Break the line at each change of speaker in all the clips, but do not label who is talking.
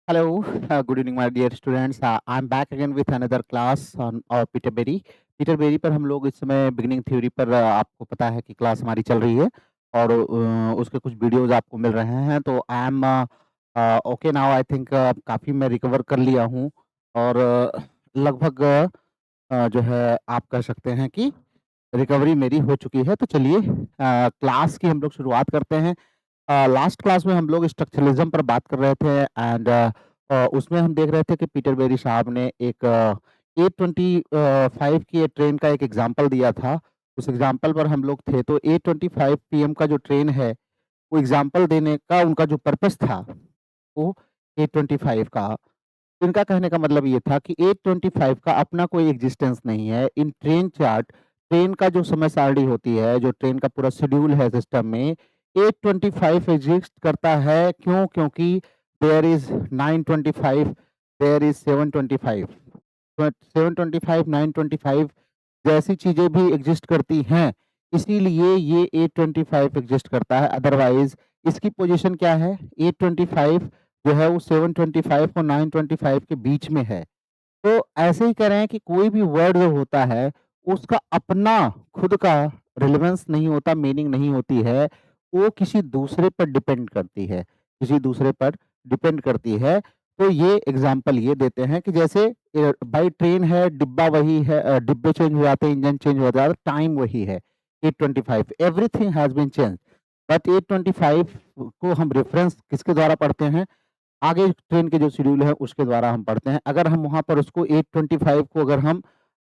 Hello, good evening, my dear students. I'm back again with another class on Peter Berry. Peter Berry पर हम लोग इस समय beginning theory पर आपको पता है कि क्लास हमारी चल रही है और उसके कुछ वीडियोस आपको मिल रहे हैं। तो I am okay now. I think काफ़ी मैं रिकवर कर लिया हूँ और लगभग जो है आप कह सकते हैं कि रिकवरी मेरी हो चुकी है। तो चलिए क्लास की हम लोग शुरुआत करते हैं। लास्ट क्लास में हम लोग स्ट्रक्चरलिज्म पर बात कर रहे थे एंड उसमें हम देख रहे थे कि पीटर बेरी साहब ने एक A25 की ट्रेन का एक एग्जांपल दिया था। उस एग्जांपल पर हम लोग थे। तो A25 पीएम का जो ट्रेन है, वो एग्जांपल देने का उनका जो पर्पस था, वो A25 का, इनका कहने का मतलब ये था कि A25 का अपना कोई एग्जिस्टेंस नहीं है। इन ट्रेन चार्ट, ट्रेन का जो समय सारणी होती है, जो ट्रेन का पूरा शेड्यूल है सिस्टम में, A25 एग्जिस्ट करता है। क्यों? क्योंकि देयर इज़ 925, देयर इज़ 725। 725, 925 जैसी चीज़ें भी एग्जिस्ट करती हैं, इसीलिए ये A25 एग्जिस्ट करता है। अदरवाइज़ इसकी पोज़ीशन क्या है? A25 जो है वो 725 और 925 के बीच में है। तो ऐसे ही कह रहे हैं कि कोई भी वर्ड जो होता है, उसका अपना खुद का रिलेवेंस नहीं होता, मीनिंग नहीं होती है, वो किसी दूसरे पर डिपेंड करती है, किसी दूसरे पर डिपेंड करती है। तो ये एग्ज़ाम्पल ये देते हैं कि जैसे भाई ट्रेन है, डिब्बा वही है, डिब्बे चेंज हो जाते हैं, इंजन चेंज हो जाता है, टाइम वही है, 8:25 everything has been changed. But 8:25 को हम रेफ़रेंस किसके द्वारा पढ़ते हैं? आगे ट्रेन के जो शेड्यूल है उसके द्वारा हम पढ़ते हैं। अगर हम वहाँ पर उसको 8:25 को अगर हम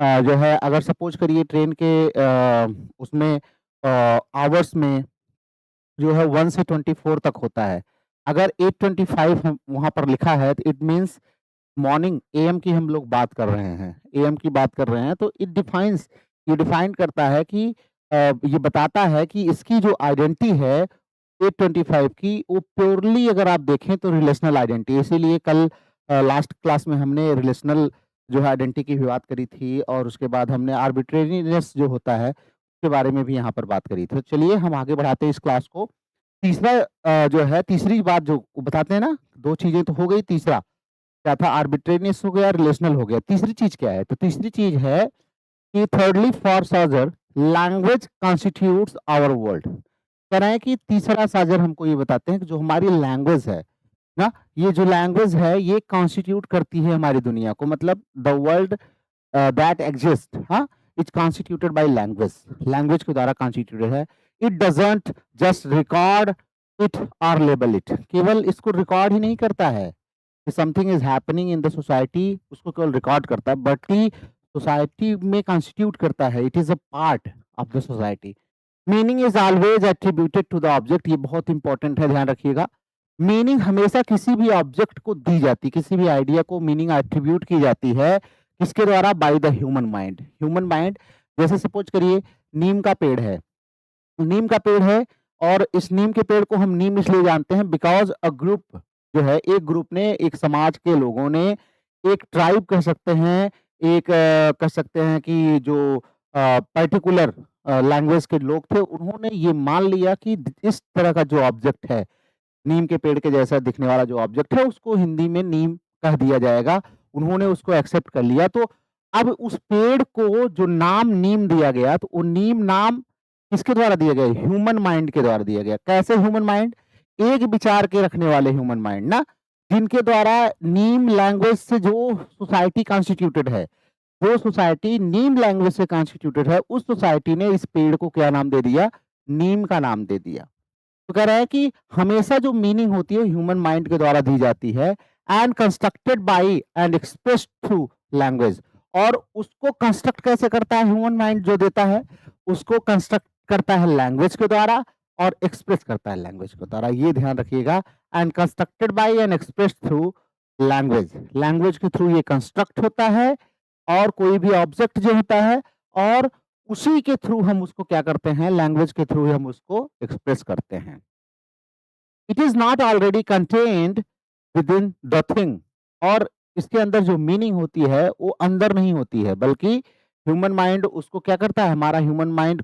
जो है अगर सपोज़ करिए ट्रेन के उसमें आवर्स में जो है 1 से 24 तक होता है। अगर 8:25 हम वहाँ पर लिखा है तो इट मीन्स मॉर्निंग एएम की हम लोग बात कर रहे हैं, एएम की बात कर रहे हैं। तो ये डिफाइन करता है कि ये बताता है कि इसकी जो आइडेंटिटी है 825 की, वो प्योरली अगर आप देखें तो रिलेशनल आइडेंटिटी। इसीलिए कल लास्ट क्लास में हमने रिलेशनल जो है आइडेंटिटी की भी बात करी थी और उसके बाद हमने आर्बिट्रेरीनेस जो होता है, उसके बारे में भी यहाँ पर बात करी थी। तो चलिए हम आगे बढ़ाते हैं इस क्लास को। तीसरा जो है तीसरी बात जो बताते हैं ना, 2 चीज़ें तो हो गई, तीसरा क्या था? आर्बिट्रेरीनेस हो गया, रिलेशनल हो गया। तीसरी चीज़ क्या है? तो तीसरी चीज़ है कि thirdly for Sartre, language constitutes our world। कह रहे हैं कि तीसरा साझर हमको ये बताते हैं कि जो हमारी लैंग्वेज है ना, ये जो लैंग्वेज है ये कॉन्स्टिट्यूट करती है हमारी दुनिया को। मतलब द वर्ल्ड दैट एग्जिस्ट, हाँ, it's constituted by language, language के द्वारा कॉन्स्टिट्यूटेड है। It doesn't just record it और लेबल इट, केवल इसको रिकॉर्ड ही नहीं करता है कि something is happening in the society, उसको केवल रिकॉर्ड करता है, बट ही सोसाइटी में कॉन्स्टिट्यूट करता है। It is a part of the society. Meaning is always attributed to the object. ये बहुत इंपॉर्टेंट है, ध्यान रखिएगा। मीनिंग हमेशा किसी भी ऑब्जेक्ट को दी जाती, किसी भी आइडिया को मीनिंग एट्रीब्यूट की जाती है, किसके द्वारा? By the human mind. Human mind, जैसे सपोज करिए नीम का पेड़ है, नीम का पेड़ है और इस नीम के पेड़ को हम नीम इसलिए जानते हैं बिकॉज अ ग्रुप जो है, एक ग्रुप ने, एक समाज के लोगों ने, एक ट्राइब कह सकते हैं, एक कह सकते हैं कि जो पर्टिकुलर लैंग्वेज के लोग थे, उन्होंने ये मान लिया कि इस तरह का जो ऑब्जेक्ट है, नीम के पेड़ के जैसा दिखने वाला जो ऑब्जेक्ट है, उसको हिंदी में नीम कह दिया जाएगा। उन्होंने उसको एक्सेप्ट कर लिया। तो अब उस पेड़ को जो नाम नीम दिया गया, तो वो नीम नाम किसके द्वारा दिया गया? ह्यूमन माइंड के द्वारा दिया गया। कैसे ह्यूमन माइंड? एक विचार के रखने वाले ह्यूमन माइंड ना, जिनके द्वारा नीम लैंग्वेज से जो सोसाइटी कॉन्स्टिट्यूटेड है, जो सोसाइटी नीम लैंग्वेज से कॉन्स्टिट्यूटेड है, उस सोसाइटी ने इस पेड़ को क्या नाम दे दिया? नीम का नाम दे दिया। तो कह रहा है कि हमेशा जो मीनिंग होती है ह्यूमन माइंड के द्वारा दी जाती है and constructed by and expressed through language. और उसको कंस्ट्रक्ट कैसे करता है ह्यूमन माइंड? जो देता है उसको कंस्ट्रक्ट करता है लैंग्वेज के द्वारा और एक्सप्रेस करता है लैंग्वेज के द्वारा। ये ध्यान रखिएगा। And constructed by and expressed through language, language के थ्रू ये कंस्ट्रक्ट होता है और कोई भी ऑब्जेक्ट जो होता है, और उसी के थ्रू हम उसको क्या करते हैं? लैंग्वेज के थ्रू हम उसको एक्सप्रेस करते हैं। It is not already contained with in the thing. और इसके अंदर जो मीनिंग होती है वो अंदर नहीं होती है, बल्कि ह्यूमन माइंड उसको क्या करता है? हमारा ह्यूमन माइंड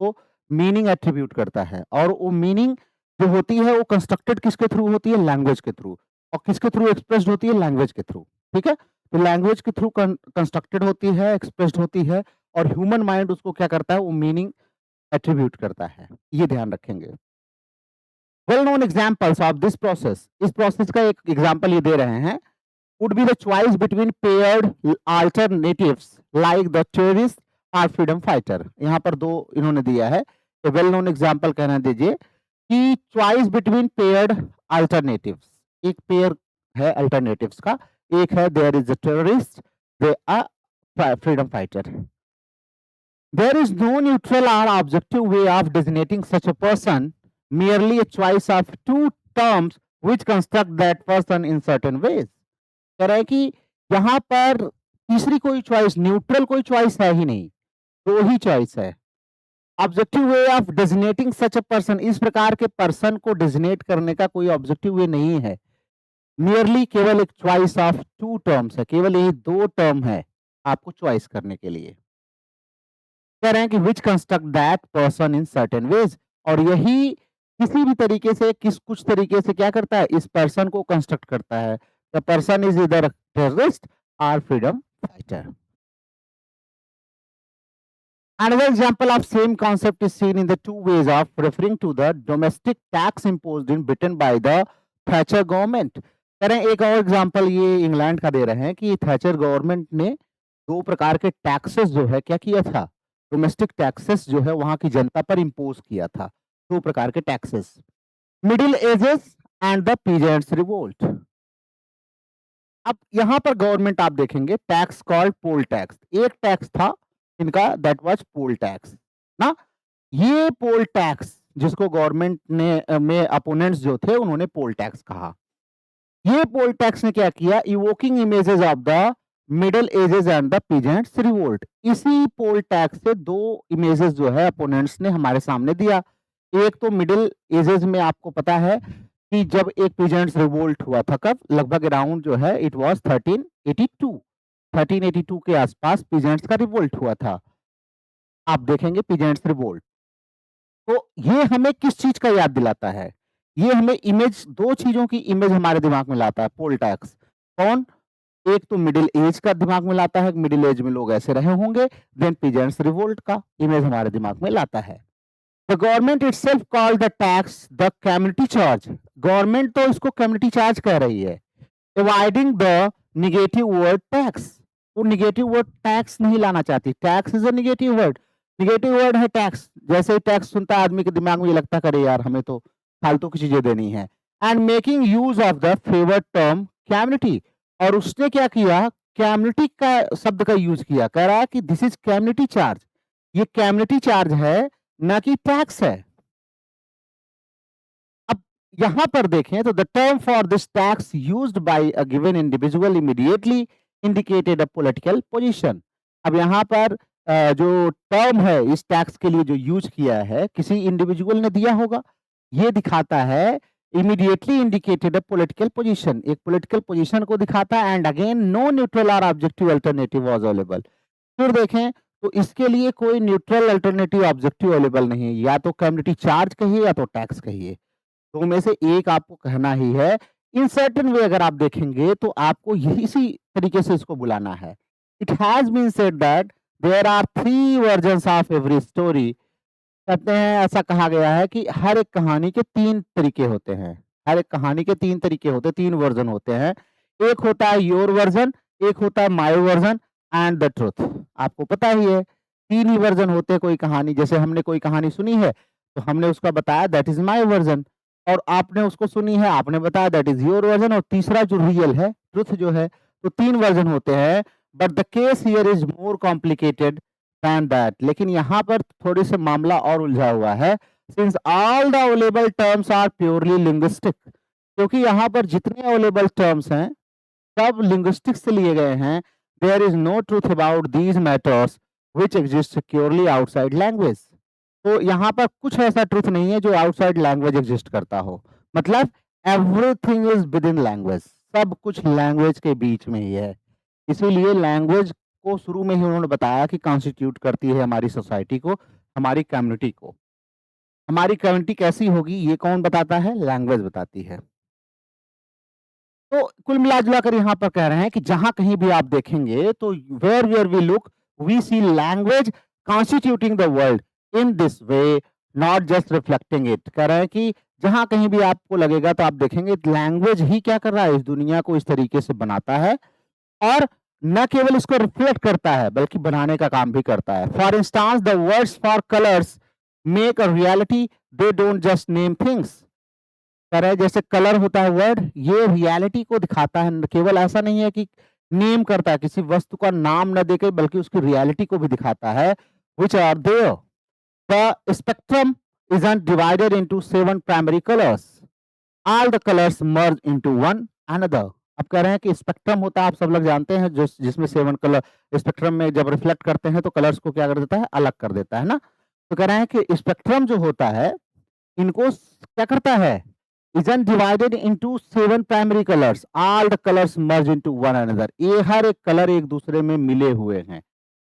को मीनिंग एट्रीब्यूट करता है और वो मीनिंग जो होती है वो कंस्ट्रक्टेड किसके थ्रू होती है? लैंग्वेज के थ्रू। और किसके थ्रू एक्सप्रेस्ड होती है? लैंग्वेज के थ्रू, ठीक है? तो लैंग्वेज के थ्रू कंस्ट्रक्टेड होती है, एक्सप्रेस्ड होती है और ह्यूमन माइंड उसको क्या करता है? वो मीनिंग एट्रीब्यूट करता है। ये ध्यान रखेंगे। Well known examples of this process, इस प्रोसेस का एक एग्जांपल ये दे रहे हैं, would be the choice between paired alternatives like the terrorist or freedom fighter। यहाँ पर दो इन्होंने दिया है। वेल नोन एग्जांपल कहना दीजिए कि चॉइस बिटवीन पेयर्ड अल्टरनेटिव्स, एक पेयर है अल्टरनेटिव्स का, एक है there is a terrorist, they a freedom fighter. There is no neutral or objective way of designating such a person, merely a choice of two terms which construct that person in certain ways। कह रहा है कि यहाँ पर तीसरी कोई choice, neutral कोई choice है ही नहीं, दो ही चॉइस है। Objective way of designating such a person, इस प्रकार के पर्सन को डेजिग्नेट करने का कोई ऑब्जेक्टिव वे नहीं है। मियरली केवल एक चॉइस ऑफ टू टर्म्स है, केवल यही दो टर्म है आपको चॉइस करने के लिए। कह रहे हैं कि which construct that person in certain ways, और यही किसी भी तरीके से कुछ तरीके से क्या करता है? इस पर्सन को कंस्ट्रक्ट करता है। द पर्सन इज इधर टेररिस्ट और freedom fighter. Another example of same concept is seen in the two ways of referring to the domestic tax imposed in Britain by the Thatcher government। कह रहे हैं एक और example ये England का दे रहे हैं कि थैचर गवर्नमेंट ने दो प्रकार के टैक्सेस जो है क्या किया था? डोमेस्टिक टैक्सेस जो है वहां की जनता पर इम्पोज किया था, दो प्रकार के taxes, middle ages and the peasants revolt. अब यहाँ पर गवर्नमेंट आप देखेंगे टैक्स कॉल्ड पोल टैक्स, एक टैक्स था इनका दैट वाज पोल टैक्स ना। ये पोल टैक्स जिसको गवर्नमेंट ने में अपोनेंट्स जो थे उन्होंने पोल टैक्स कहा। ये पोल टैक्स ने क्या किया? Evoking images of the middle ages and the peasants revolt. इसी पोल टैक्स से दो इमेजेस जो है अपोनेंट्स ने हमारे सामने दिया। एक तो मिडिल एजेस में आपको पता है कि जब एक पीजेंट्स रिवोल्ट हुआ था, कब? लगभग अराउंड जो है इट वाज 1382 के आसपास पीजेंट्स का रिवोल्ट हुआ था। आप देखेंगे पीजेंट्स रिवोल्ट, तो ये हमें किस चीज का याद दिलाता है? ये हमें इमेज, दो चीजों की इमेज हमारे दिमाग में लाता है पोल टैक्स। कौन? एक तो मिडिल एज का दिमाग में लाता है, मिडिल एज में लोग ऐसे रहे होंगे, देन पीजेंट्स रिवोल्ट का इमेज हमारे दिमाग में लाता है। The government itself called the tax the community charge. Government तो इसको कम्युनिटी चार्ज कह रही है, avoiding the negative word tax. वो नेगेटिव वर्ड टैक्स नहीं लाना चाहती। Tax is a negative word, negative word है टैक्स। जैसे ही टैक्स सुनता है आदमी के दिमाग में ये लगता करे यार हमें तो फालतू की चीजें देनी है। And making use of the favoured term community, और उसने क्या किया? कम्युनिटी का शब्द का यूज किया, कह रहा है कि दिस इज कम्युनिटी चार्ज, ये कम्युनिटी चार्ज है ना कि टैक्स है। अब यहां पर देखें तो the term for this tax used by a given individual immediately indicated a political position. अब यहां पर जो टर्म है इस टैक्स के लिए जो यूज किया है किसी इंडिविजुअल ने दिया होगा, ये दिखाता है immediately indicated a political position, एक पॉलिटिकल पोजीशन को दिखाता है। एंड अगेन नो न्यूट्रल और ऑब्जेक्टिव अल्टरनेटिव वाज अवेलेबल। फिर देखें तो इसके लिए कोई न्यूट्रल अल्टरनेटिव ऑब्जेक्टिव अवेलेबल नहीं है, या तो कम्युनिटी चार्ज कहिए या तो टैक्स कहिए, दो में से एक आपको कहना ही है। इन सर्टेन वे अगर आप देखेंगे तो आपको यही इसी तरीके से इसको बुलाना है। It has been said that there are three versions of every story. कहते हैं, ऐसा कहा गया है कि हर एक कहानी के तीन तरीके होते हैं, हर एक कहानी के तीन तरीके होते हैं, तीन वर्जन होते हैं। एक होता है योर वर्जन, एक होता है my version and the truth. आपको पता ही है तीन ही वर्जन होते हैं कोई कहानी। जैसे हमने कोई कहानी सुनी है तो हमने उसका बताया दैट इज माय वर्जन, और आपने उसको सुनी है आपने बताया दैट इज योर वर्जन, और तीसरा जो रियल है ट्रुथ जो है, तो तीन वर्जन होते हैं। But the case here is more complicated than that. लेकिन यहाँ पर थोड़ी सा मामला और उलझा हुआ है। Since all the available terms are purely linguistic, क्योंकि यहाँ पर जितने अवेलेबल टर्म्स हैं सब लिंग्विस्टिक्स से लिए गए हैं। There is no truth about these matters which exist securely outside language. तो यहाँ पर कुछ ऐसा ट्रूथ नहीं है जो आउटसाइड लैंग्वेज एग्जिस्ट करता हो। मतलब everything is with in language, सब कुछ लैंग्वेज के बीच में ही है। इसीलिए लैंग्वेज को शुरू में ही उन्होंने बताया कि कॉन्स्टिट्यूट करती है हमारी सोसाइटी को, हमारी कम्युनिटी को। हमारी कम्युनिटी कैसी होगी ये कौन बताता है? लैंग्वेज बताती है। तो कुल मिला-जुला कर यहाँ पर कह रहे हैं कि जहाँ कहीं भी आप देखेंगे तो where we look we see language constituting the world in this way, not just reflecting it. कह रहे हैं कि जहाँ कहीं भी आपको लगेगा तो आप देखेंगे लैंग्वेज ही क्या कर रहा है, इस दुनिया को इस तरीके से बनाता है और न केवल इसको रिफ्लेक्ट करता है बल्कि बनाने का काम भी करता है। For instance the words for colours make a reality, they don't just name things. कह रहे हैं जैसे कलर होता है वर्ड, ये रियलिटी को दिखाता है, केवल ऐसा नहीं है कि नेम करता है, किसी वस्तु का नाम न देके बल्कि उसकी रियलिटी को भी दिखाता है। Which are there, the spectrum isn't divided into 7 primary colors, all the colors merge into one another। अब कह रहे हैं कि स्पेक्ट्रम होता है, आप सब लोग जानते हैं, जो जिसमें 7 कलर स्पेक्ट्रम में जब रिफ्लेक्ट करते हैं तो कलर्स को क्या कर देता है, अलग कर देता है ना। तो कह रहे हैं कि स्पेक्ट्रम जो होता है इनको क्या करता है, isn't divided into 7 primary colors, all the colors merge into one another। ये हर एक कलर एक दूसरे में मिले हुए हैं,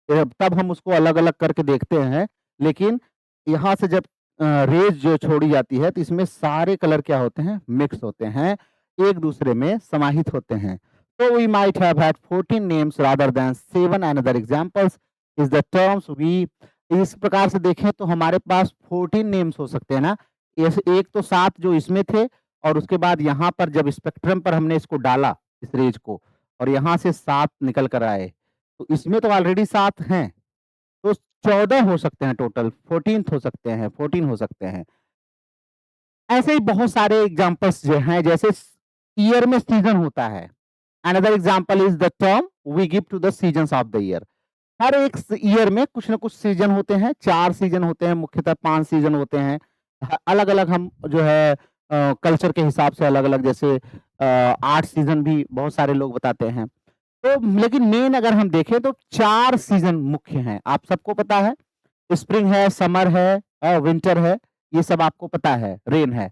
तब हम उसको अलग अलग करके देखते हैं। लेकिन यहाँ से जब रेज जो छोड़ी जाती है तो इसमें सारे कलर क्या होते हैं, मिक्स होते हैं, एक दूसरे में समाहित होते हैं। तो we might have had 14 names rather than 7 another examples is the terms we. इस प्रकार से देखें तो हमारे पास 14 नेम्स हो सकते हैं ना, एक तो 7 जो इसमें थे और उसके बाद यहाँ पर जब स्पेक्ट्रम पर हमने इसको डाला इस रेज को और यहाँ से 7 निकल कर आए, तो इसमें तो ऑलरेडी 7 हैं, तो 14 हो सकते हैं टोटल, 14th हो सकते हैं, 14 हो सकते हैं। ऐसे ही बहुत सारे एग्जांपल्स जो हैं, जैसे ईयर में सीजन होता है। Another example is the term we give to the seasons of the year. हर एक ईयर में कुछ ना कुछ सीजन होते हैं, 4 सीजन होते हैं, मुख्यतः 5 सीजन होते हैं। अलग-अलग हम जो है कल्चर के हिसाब से अलग-अलग, जैसे 8 सीजन भी बहुत सारे लोग बताते हैं। तो लेकिन मेन अगर हम देखें तो 4 सीजन मुख्य हैं, आप सबको पता है। स्प्रिंग है, समर है, विंटर है, ये सब आपको पता है, रेन है।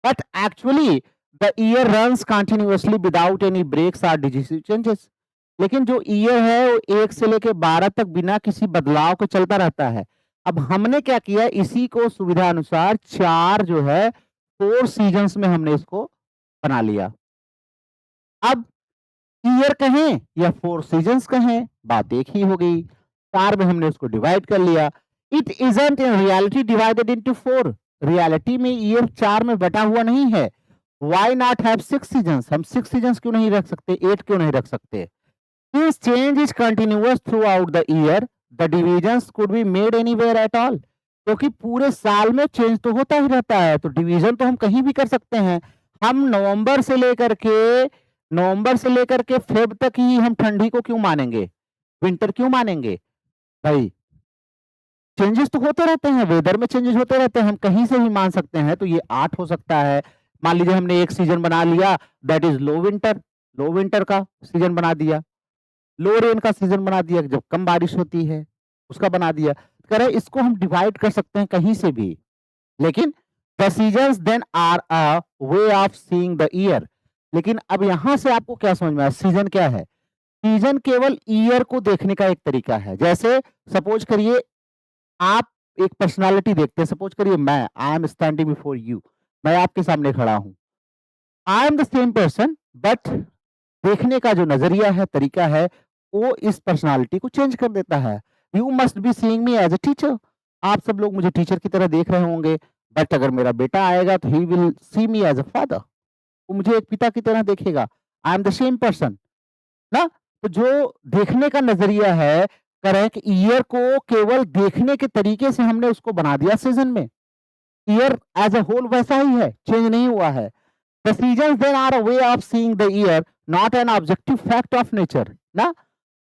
But actually the year runs continuously without any breaks और डिसीजन चेंजेस। लेकिन जो ईयर है वो 1 से लेके 12 तक बिना किसी बदलाव के चलता रहता है। अब हमने क्या किया, इसी को सुविधा अनुसार 4 जो है 4 सीजन्स में हमने इसको बना लिया। अब ईयर कहें या 4 सीजन्स कहें, बात एक ही हो गई। 4 में हमने उसको डिवाइड कर लिया। It isn't in reality divided into 4। Reality में ईयर 4 में बटा हुआ नहीं है। व्हाई नॉट हैव 6 सीजन्स, हम 6 सीजन्स क्यों नहीं रख सकते, 8 क्यों नहीं रख सकते। Since change is continuous throughout the year, the divisions could be made anywhere at all। क्योंकि पूरे साल में चेंज तो होता ही रहता है, तो डिवीजन तो हम कहीं भी कर सकते हैं। हम नवंबर से लेकर के फेब तक ही हम ठंडी को क्यों मानेंगे, विंटर क्यों मानेंगे भाई। चेंजेस तो होते रहते हैं, वेदर में चेंजेस होते रहते हैं, हम कहीं से भी मान सकते हैं। तो ये 8 हो सकता है। मान लीजिए हमने एक सीजन बना लिया, दैट इज लो विंटर का सीजन बना दिया, लो रेन का सीजन बना दिया, जब कम बारिश होती है उसका बना दिया। कह रहे हैं इसको हम डिवाइड कर सकते हैं कहीं से भी। लेकिन the seasons then are a way of seeing the year. लेकिन अब यहाँ से आपको क्या समझ में आया, सीजन क्या है। सीजन केवल ईयर को देखने का एक तरीका है। जैसे सपोज करिए आप एक पर्सनालिटी देखते हैं, सपोज करिए मैं, I am standing before you, मैं आपके सामने खड़ा हूं। आई am the same person, but देखने का जो नजरिया है, तरीका है, वो इस पर्सनालिटी को चेंज कर देता है। You must be seeing me as a teacher. आप सब लोग मुझे टीचर की तरह देख रहे होंगे, बट अगर मेरा बेटा आएगा तो he will see me as a father. वो मुझे एक पिता की तरह देखेगा। I am the same person ना। तो जो देखने का नजरिया है, कह रहे हैं कि ईयर को केवल देखने के तरीके से हमने उसको बना दिया सीजन में। ईयर एज अ होल वैसा ही है, चेंज नहीं हुआ है। The seasons then are a way of seeing the year, not an objective fact of nature। ना,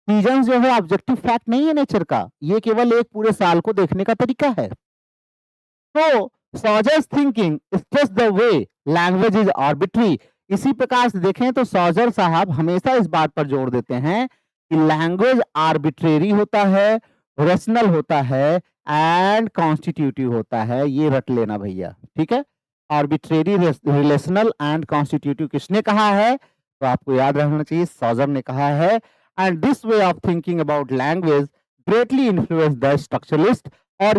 सीजन जो है ऑब्जेक्टिव फैक्ट नहीं है नेचर का, ये केवल एक पूरे साल को देखने का तरीका है। तो Saussure's thinking is just the way language is arbitrary. इसी प्रकार से देखें तो सॉजर साहब हमेशा इस बात पर जोर देते हैं कि लैंग्वेज आर्बिट्रेरी होता है, रेशनल होता है एंड कॉन्स्टिट्यूटिव होता है। ये रट लेना भैया, ठीक है। आर्बिट्रेरी, रिलेशनल एंड कॉन्स्टिट्यूटिव किसने कहा है, तो आपको याद रखना चाहिए, सॉजर ने कहा है। And this way of thinking about language greatly influence the structuralist. और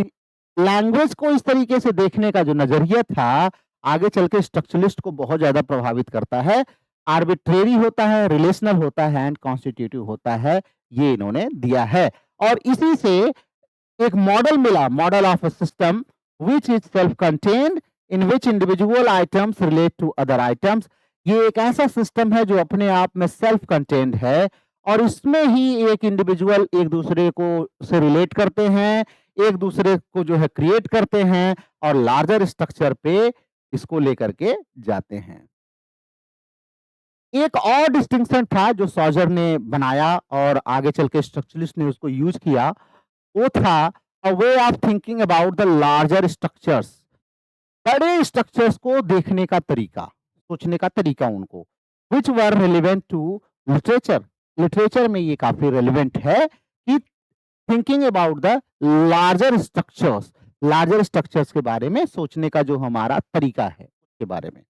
लैंग्वेज को इस तरीके से देखने का जो नजरिया था, आगे चल के स्ट्रक्चरलिस्ट को बहुत ज्यादा प्रभावित करता है। आर्बिट्रेरी होता है, रिलेशनल होता है एंड कॉन्स्टिट्यूटिव होता है, ये इन्होंने दिया है। और इसी से एक मॉडल मिला, model of a system which is self contained in which individual items relate to other items. ये एक ऐसा सिस्टम है जो अपने आप में सेल्फ कंटेन्ड है और इसमें ही एक इंडिविजुअल एक दूसरे को से रिलेट करते हैं, एक दूसरे को जो है क्रिएट करते हैं और लार्जर स्ट्रक्चर पे इसको लेकर के जाते हैं। एक और डिस्टिंक्शन था जो सॉजर ने बनाया और आगे चल के स्ट्रक्चरलिस्ट ने उसको यूज किया, वो था a way of thinking about the larger structures. बड़े स्ट्रक्चर्स को देखने का तरीका, सोचने का तरीका उनको, which were relevant to literature. Literature में ये काफी रेलिवेंट है कि thinking about the larger structures के बारे में सोचने का जो हमारा तरीका है उसके बारे में।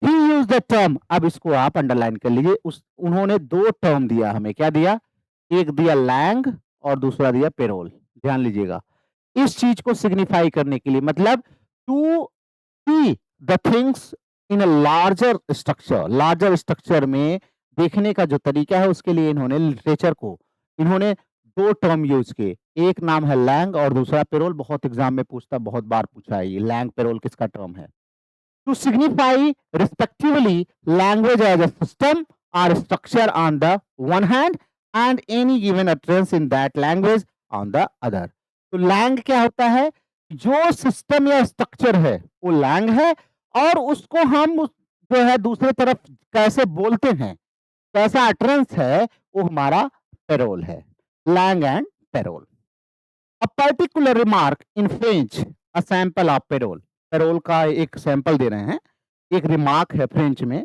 ही यूज द टर्म, अब इसको आप अंडरलाइन कर लीजिए, उस उन्होंने दो टर्म दिया हमें, क्या दिया, एक दिया लैंग और दूसरा दिया पेरोल। ध्यान लीजिएगा, इस चीज को सिग्निफाई करने के लिए, मतलब to see the things in a larger structure में देखने का जो तरीका है उसके लिए इन्होंने लिटरेचर को, इन्होंने दो टर्म यूज किए, एक नाम है लैंग और दूसरा पेरोल। बहुत एग्जाम में पूछता, बहुत बार पूछा है, ये लैंग पेरोल किसका टर्म है। To signify respectively language as a system or structure on the one hand and any given utterance in that language on the other। तो लैंग क्या होता है, जो सिस्टम या स्ट्रक्चर है वो लैंग है और उसको हम जो है दूसरे तरफ कैसे बोलते हैं, कैसा अटरेंस है, वो हमारा पेरोल है। Langue and parole. A particular remark in French, a sample of parole। Parole का एक सैंपल दे रहे हैं, एक रिमार्क है फ्रेंच में।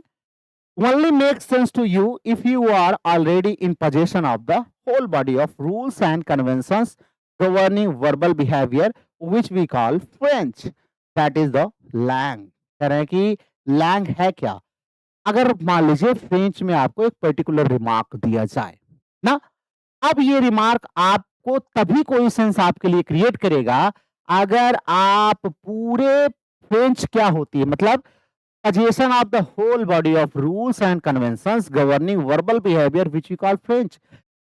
only makes sense to you if you are already in possession of the whole body of rules and conventions governing verbal behavior which we call French, that is the langue। कह रहे हैं कि Lang है क्या, अगर मान लीजिए French में आपको एक पर्टिकुलर रिमार्क दिया जाए ना, अब ये रिमार्क आपको तभी कोई सेंस आपके लिए क्रिएट करेगा अगर आप पूरे फ्रेंच क्या होती है, मतलब possession of the whole body of rules and conventions governing verbal behavior which we call French।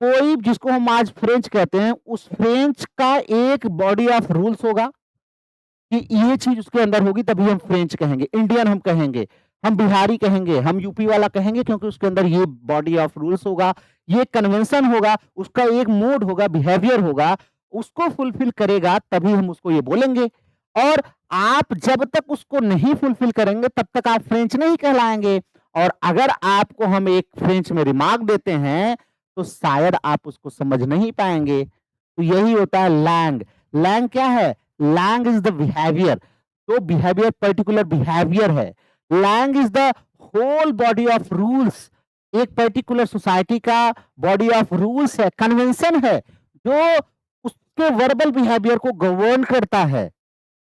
कोई जिसको हम आज फ्रेंच कहते हैं उस फ्रेंच का एक बॉडी ऑफ रूल्स होगा कि ये चीज उसके अंदर होगी तभी हम फ्रेंच कहेंगे, इंडियन हम कहेंगे, हम बिहारी कहेंगे, हम यूपी वाला कहेंगे क्योंकि उसके अंदर ये बॉडी ऑफ रूल्स होगा, ये कन्वेंशन होगा, उसका एक मोड होगा, बिहेवियर होगा, उसको फुलफिल करेगा तभी हम उसको ये बोलेंगे। और आप जब तक उसको नहीं फुलफिल करेंगे तब तक आप फ्रेंच नहीं कहलाएंगे। और अगर आपको हम एक फ्रेंच में रिमार्क देते हैं तो शायद आप उसको समझ नहीं पाएंगे। तो यही होता है लैंग। लैंग क्या है, लैंग इज द बिहेवियर, जो बिहेवियर पर्टिकुलर बिहेवियर है। Langue is the whole body of rules, एक पर्टिकुलर सोसाइटी का बॉडी ऑफ रूल्स है, कन्वेंशन है, जो उसके वर्बल बिहेवियर को गवर्न करता है,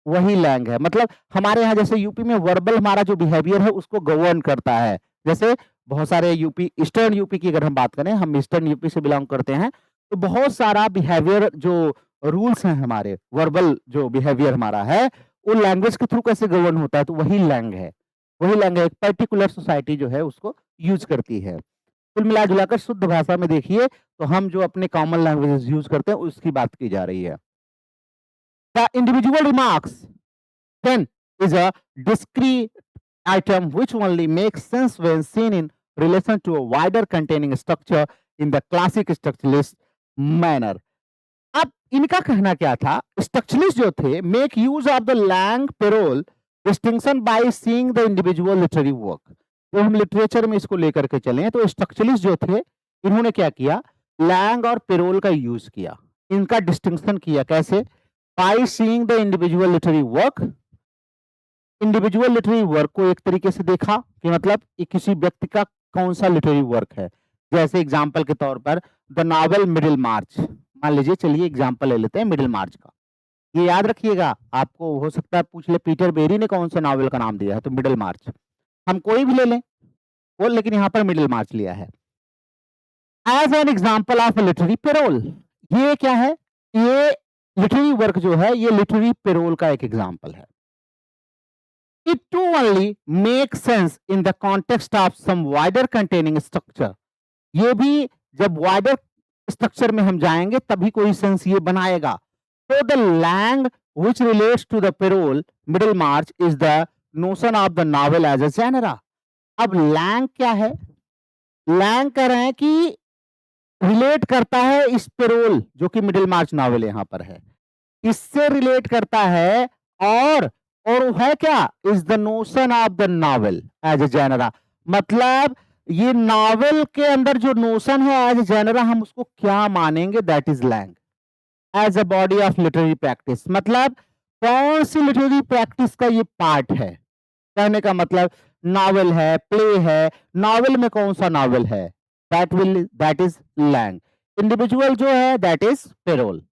वही लैंग है। मतलब हमारे यहाँ जैसे यूपी में वर्बल हमारा जो बिहेवियर है उसको गवर्न करता है। जैसे बहुत सारे यूपी, ईस्टर्न यूपी की अगर हम बात करें, हम ईस्टर्न यूपी से बिलोंग करते हैं, तो बहुत सारा बिहेवियर जो रूल्स हैं हमारे, वर्बल जो बिहेवियर हमारा है, वो लैंग्वेज के थ्रू कैसे गवर्न होता है, तो वही लैंग है। वही लैंग है, एक पर्टिकुलर सोसाइटी जो है उसको यूज करती है। कुल मिला-जुलाकर शुद्ध भाषा में देखिए तो हम जो अपने कॉमन लैंग्वेजेस यूज करते हैं उसकी बात की जा रही है। The individual remarks then is a discrete item which only makes sense when seen in relation to a wider containing structure in the classic structuralist manner। अब इनका कहना क्या था, स्ट्रक्चरलिस्ट जो थे make use of the langue parole distinction by seeing the individual literary work. जो हम literature में इसको लेकर के चले तो स्ट्रक्चरलिस्ट जो थे इन्होंने क्या किया, लैंग और पेरोल का यूज किया, इनका डिस्टिंक्शन किया, कैसे, bye seeing the individual literary work. Individual literary work को एक तरीके से देखा कि मतलब ये किसी व्यक्ति का कौन सा लिटरेरी वर्क है। जैसे एग्जांपल के तौर पर द नॉवेल मिडिल मार्च, मान लीजिए, चलिए एग्जांपल ले लेते हैं मिडिल मार्च का। ये याद रखिएगा, आपको हो सकता है पूछ ले पीटर बेरी ने कौन से नॉवेल का नाम दिया है, तो मिडिल मार्च। हम कोई भी ले लें वो, लेकिन यहाँ पर मिडिल मार्च लिया है as an example of literary parole. ये क्या है, ये लिटरेरी वर्क जो है ये लिटरेरी पेरोल का एक एग्जाम्पल है। It too only makes sense in the context of some wider containing structure. ये भी जब wider structure में हम जाएंगे तभी कोई sense ये बनाएगा. So the lang which relates to the parole Middlemarch is the notion of the novel as a genre. अब lang क्या है? lang कह रहे हैं कि रिलेट करता है इस पेरोल जो कि मिडिल मार्च नॉवेल यहाँ पर है, इससे रिलेट करता है और वो है क्या? Is the notion of the novel as a genre. मतलब ये नॉवेल के अंदर जो नोशन है एज ए जेनरा हम उसको क्या मानेंगे? That is langue as a body of literary practice. मतलब कौन सी लिटरेरी प्रैक्टिस का ये पार्ट है? कहने का मतलब नॉवेल है, प्ले है, नॉवेल में कौन सा नॉवेल है? That is Lang. इंडिविजुअल जो है दैट इज पेरोल.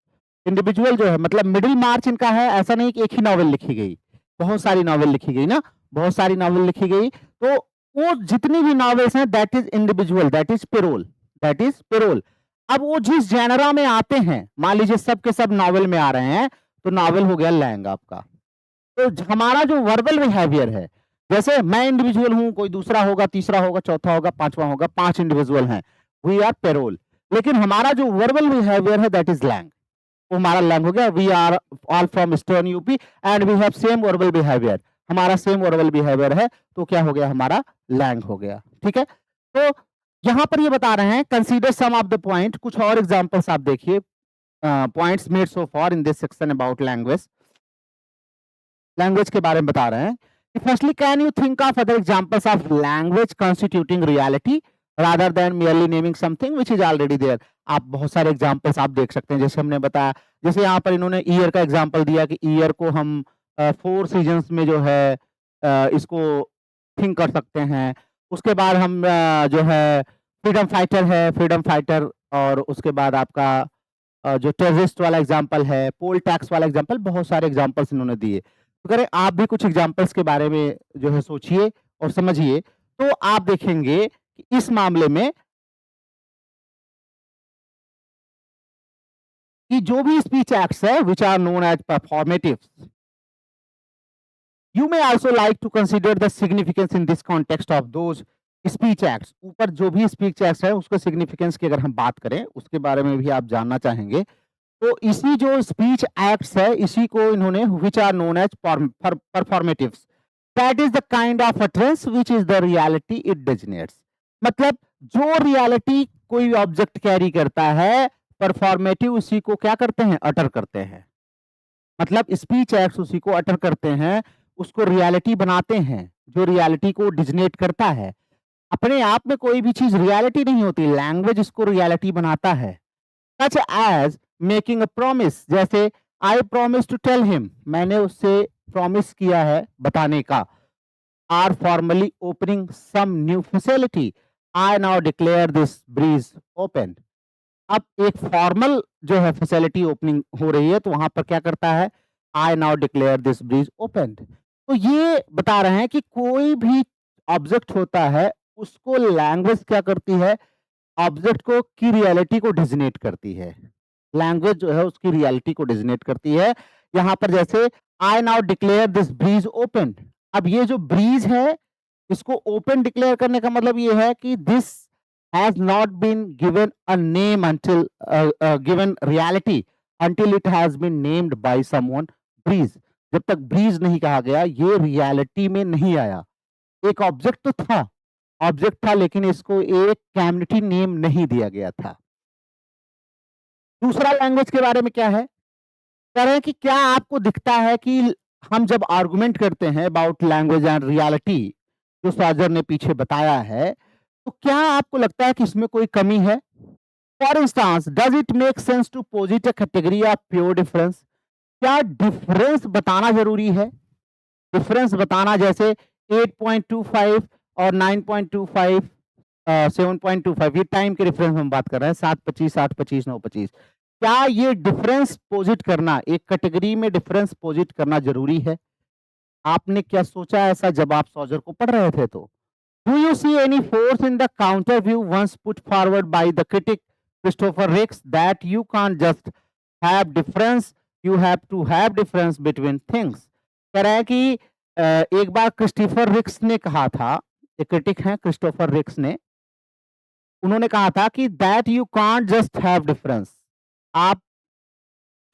इंडिविजुअल जो है मतलब मिडिल मार्च इनका है, ऐसा नहीं कि एक ही नॉवेल लिखी गई, बहुत सारी नॉवेल लिखी गई ना, बहुत सारी नॉवेल लिखी गई. तो वो जितनी भी नॉवेल्स हैं that is individual, that is payroll, that is payroll. अब वो जिस जेनरा में आते हैं, मान लीजिए सब के सब नॉवेल में आ रहे हैं, तो नॉवेल हो गया लैंग आपका. तो हमारा जो वर्बल बिहेवियर है, जैसे मैं इंडिविजुअल हूं, कोई दूसरा होगा, तीसरा होगा, चौथा होगा, पांचवा होगा, 5 इंडिविजुअल हैं, वी आर पेरोल. लेकिन हमारा जो वर्बल बिहेवियर है दैट इज लैंग, वो हमारा लैंग हो गया. We are all from eastern UP and we have same verbal behaviour, हमारा सेम वर्बल बिहेवियर है, तो क्या हो गया? हमारा लैंग हो गया. ठीक है. तो यहां पर ये बता रहे हैं consider some of the point. कुछ और एग्जांपल्स आप देखिए, points made so far in this section about language. Language के बारे में बता रहे हैं. Firstly, can you think of other examples of language constituting reality rather than merely naming something which is already there. आप बहुत सारे एग्जांपल्स आप देख सकते हैं, जैसे हमने बताया, जैसे यहाँ पर इन्होंने ईयर का एग्जांपल दिया कि ईयर को हम 4 सीजन्स में जो है इसको थिंक कर सकते हैं. उसके बाद हम जो है फ्रीडम फाइटर है, फ्रीडम फाइटर, और उसके बाद आपका जो टेररिस्ट वाला एग्जांपल है, पोल टैक्स वाला एग्जांपल, बहुत सारे एग्जांपल्स इन्होंने दिए. तो करें आप भी कुछ एग्जांपल्स के बारे में जो है सोचिए और समझिए, तो आप देखेंगे कि इस मामले में कि जो भी स्पीच एक्ट्स है which are known as performatives, you may also like to consider the significance in this context of those speech acts. ऊपर जो भी स्पीच एक्ट्स है उसके सिग्निफिकेंस की अगर हम बात करें, उसके बारे में भी आप जानना चाहेंगे. तो इसी जो स्पीच एक्ट्स है इसी को इन्होंने which are known as performatives, that is the kind of utterance which is the reality it designates. मतलब जो रियलिटी कोई ऑब्जेक्ट कैरी करता है, परफॉर्मेटिव उसी को क्या करते हैं? अटर करते हैं. मतलब स्पीच एक्ट्स उसी को अटर करते हैं, उसको रियलिटी बनाते हैं, जो रियलिटी को डिजिनेट करता है. अपने आप में कोई भी चीज रियलिटी नहीं होती, लैंग्वेज इसको रियलिटी बनाता है. Such as making a promise, जैसे I promise to tell him, मैंने उससे प्रॉमिस किया है बताने का. Or formally opening some new facility, I now declare this bridge open. अब एक फॉर्मल जो है फैसिलिटी ओपनिंग हो रही है, तो वहां पर क्या करता है? I now declare this bridge open. तो ये बता रहे हैं कि कोई भी ऑब्जेक्ट होता है उसको लैंग्वेज क्या करती है? ऑब्जेक्ट को की रियलिटी को डिजिनेट करती है. लैंग्वेज जो है उसकी रियलिटी को डिजिनेट करती है. यहाँ पर जैसे I now declare this bridge open, अब ये जो ब्रीज है इसको ओपन डिक्लेयर करने का मतलब ये है कि this has not been given a name until given reality until it has been named by someone bridge. जब तक ब्रीज नहीं कहा गया ये रियलिटी में नहीं आया. एक ऑब्जेक्ट तो था, ऑब्जेक्ट था, लेकिन इसको एक कैमिनिटी नेम नहीं दिया गया था. दूसरा लैंग्वेज के बारे में क्या है? कह रहे हैं कि क्या आपको दिखता है कि हम जब आर्गुमेंट करते हैं अबाउट लैंग्वेज एंड रियलिटी, जो सॉजर ने पीछे बताया है, तो क्या आपको लगता है कि इसमें कोई कमी है? For instance, does it make sense to posit a category of pure difference? क्या डिफरेंस बताना जरूरी है? डिफरेंस बताना, जैसे 8.25 और 9.25, 7.25, ये टाइम के डिफरेंस हम बात कर रहे हैं, 7:25, 8:25, 9:25. क्या ये डिफरेंस पोजिट करना, एक कैटेगरी में डिफरेंस पोजिट करना जरूरी है? आपने क्या सोचा ऐसा जब आप सॉजर को पढ़ रहे थे? तो do you see any force in the counter view once put forward by the critic Christopher Ricks that you can't just have difference, you have to have difference between things? कह रहा है कि एक बार क्रिस्टोफर रिक्स ने कहा था, एक क्रिटिक हैं क्रिस्टोफर रिक्स ने, उन्होंने कहा था कि that you can't just have difference, आप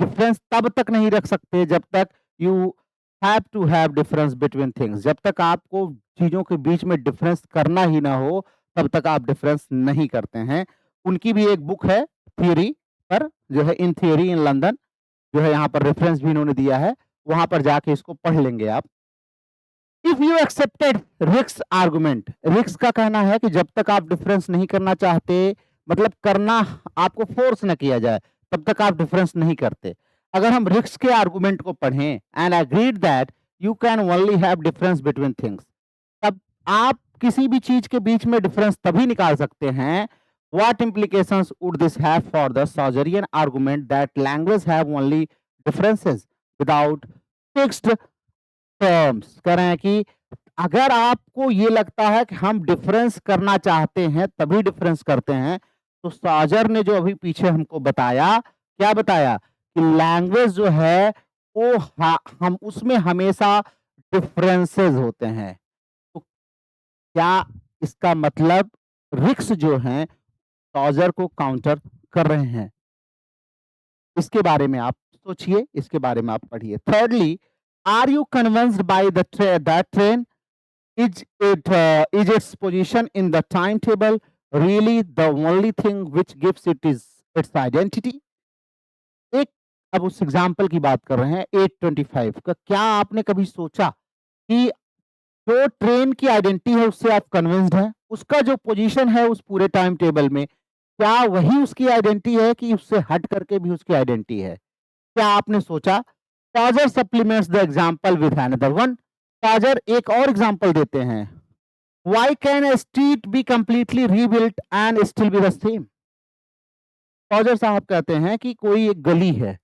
डिफरेंस तब तक नहीं रख सकते जब तक you have to have difference between things, जब तक आपको चीजों के बीच में डिफरेंस करना ही ना हो तब तक आप डिफरेंस नहीं करते हैं। उनकी भी एक बुक है थियोरी पर, जो है इन थियोरी इन लंदन, जो है यहाँ पर रेफरेंस भी इन्होंने दिया है, वहां पर जाके इसको पढ़ लेंगे आप। इफ यू एक्सेप्टेड रिक्स आर्गुमेंट, रिक्स का कहना है कि जब तक आप डिफरेंस नहीं करना चाहते, मतलब करना आपको फोर्स न किया जाए, तब तक आप डिफरेंस नहीं करते। अगर हम रिक्स के आर्गुमेंट को पढ़ें and agreed that you can only have difference between things, तब आप किसी भी चीज के बीच में डिफरेंस तभी निकाल सकते हैं। What implications would this have for the Saussurean argument that language have only differences without fixed terms? कह रहे हैं कि अगर आपको ये लगता है कि हम डिफरेंस करना चाहते हैं तभी डिफरेंस करते हैं, तो साजर ने जो अभी पीछे हमको बताया, क्या बताया कि लैंग्वेज जो है वो हम उसमें हमेशा डिफरेंसेस होते हैं। तो क्या इसका मतलब रिक्स जो हैं साजर को काउंटर कर रहे हैं? इसके बारे में आप सोचिए, इसके बारे में आप पढ़िए। Thirdly, are you convinced by that train is its position in the timetable really the only thing which gives it is its identity? एक अब उस एग्जाम्पल की बात कर रहे हैं 825 का। क्या आपने कभी सोचा कि जो ट्रेन की आइडेंटिटी है उससे आप कन्विंस्ड हैं, उसका जो पोजीशन है उस पूरे टाइम टेबल में, क्या वही उसकी आइडेंटिटी है कि उससे हट करके भी उसकी आइडेंटिटी है? क्या आपने सोचा? Saussure supplements the example with another one. Saussure एक और एग्जांपल देते हैं। Why can a street be completely rebuilt and still be the same? Saussure साहब कहते हैं कि कोई एक गली है,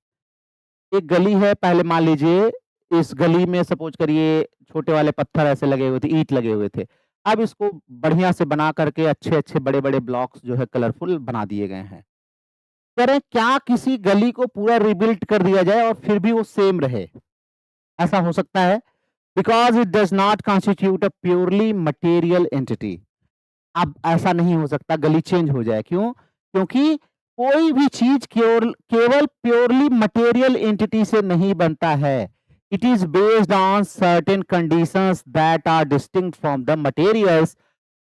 एक गली है, पहले मान लीजिए इस गली में सपोज करिए छोटे वाले पत्थर ऐसे लगे हुए थे, ईंट लगे हुए थे। अब इसको बढ़िया से बना करके अच्छे-अच्छे बड़े-बड़े ब्लॉक्स जो है कलरफुल बना दिए गए हैं। कह रहे हैं क्या किसी गली को पूरा रिबिल्ट कर दिया जाए और फिर भी वो सेम रहे? ऐसा हो सकता है? Because it does not constitute a purely material entity. अब ऐसा नहीं हो सकता गली चेंज हो जाए, क्यों? क्योंकि कोई भी चीज़ केवल प्योरली मटेरियल एंटिटी से नहीं बनता है। It is based on certain conditions that are distinct from the materials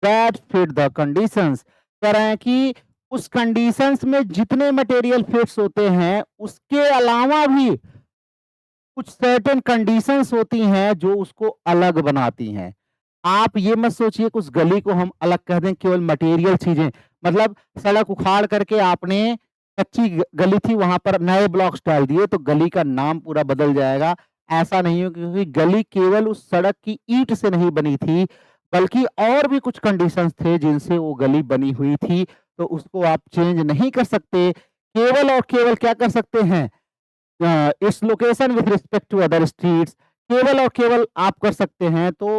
that fit the conditions. कह रहे हैं कि उस कंडीशंस में जितने मटेरियल फिट्स होते हैं, उसके अलावा भी कुछ सर्टेन कंडीशंस होती हैं जो उसको अलग बनाती हैं। आप ये मत सोचिए कि उस गली को हम अलग कर दें केवल मटेरियल चीज़ें, मतलब सड़क उखाड़ करके आपने कच्ची गली थी वहाँ पर नए ब्लॉक्स डाल दिए तो गली का नाम पूरा बदल जाएगा। ऐसा नहीं है, क्योंकि गली केवल उस सड़क की ईंट से नहीं बनी थी, बल्कि और भी कुछ कंडीशंस थे जिनसे वो गली बनी हुई थी, तो उसको आप चेंज नहीं कर सकते। केवल और केवल क्या कर सकते हैं? Its location with respect to other streets, केवल और केवल आप कर सकते हैं तो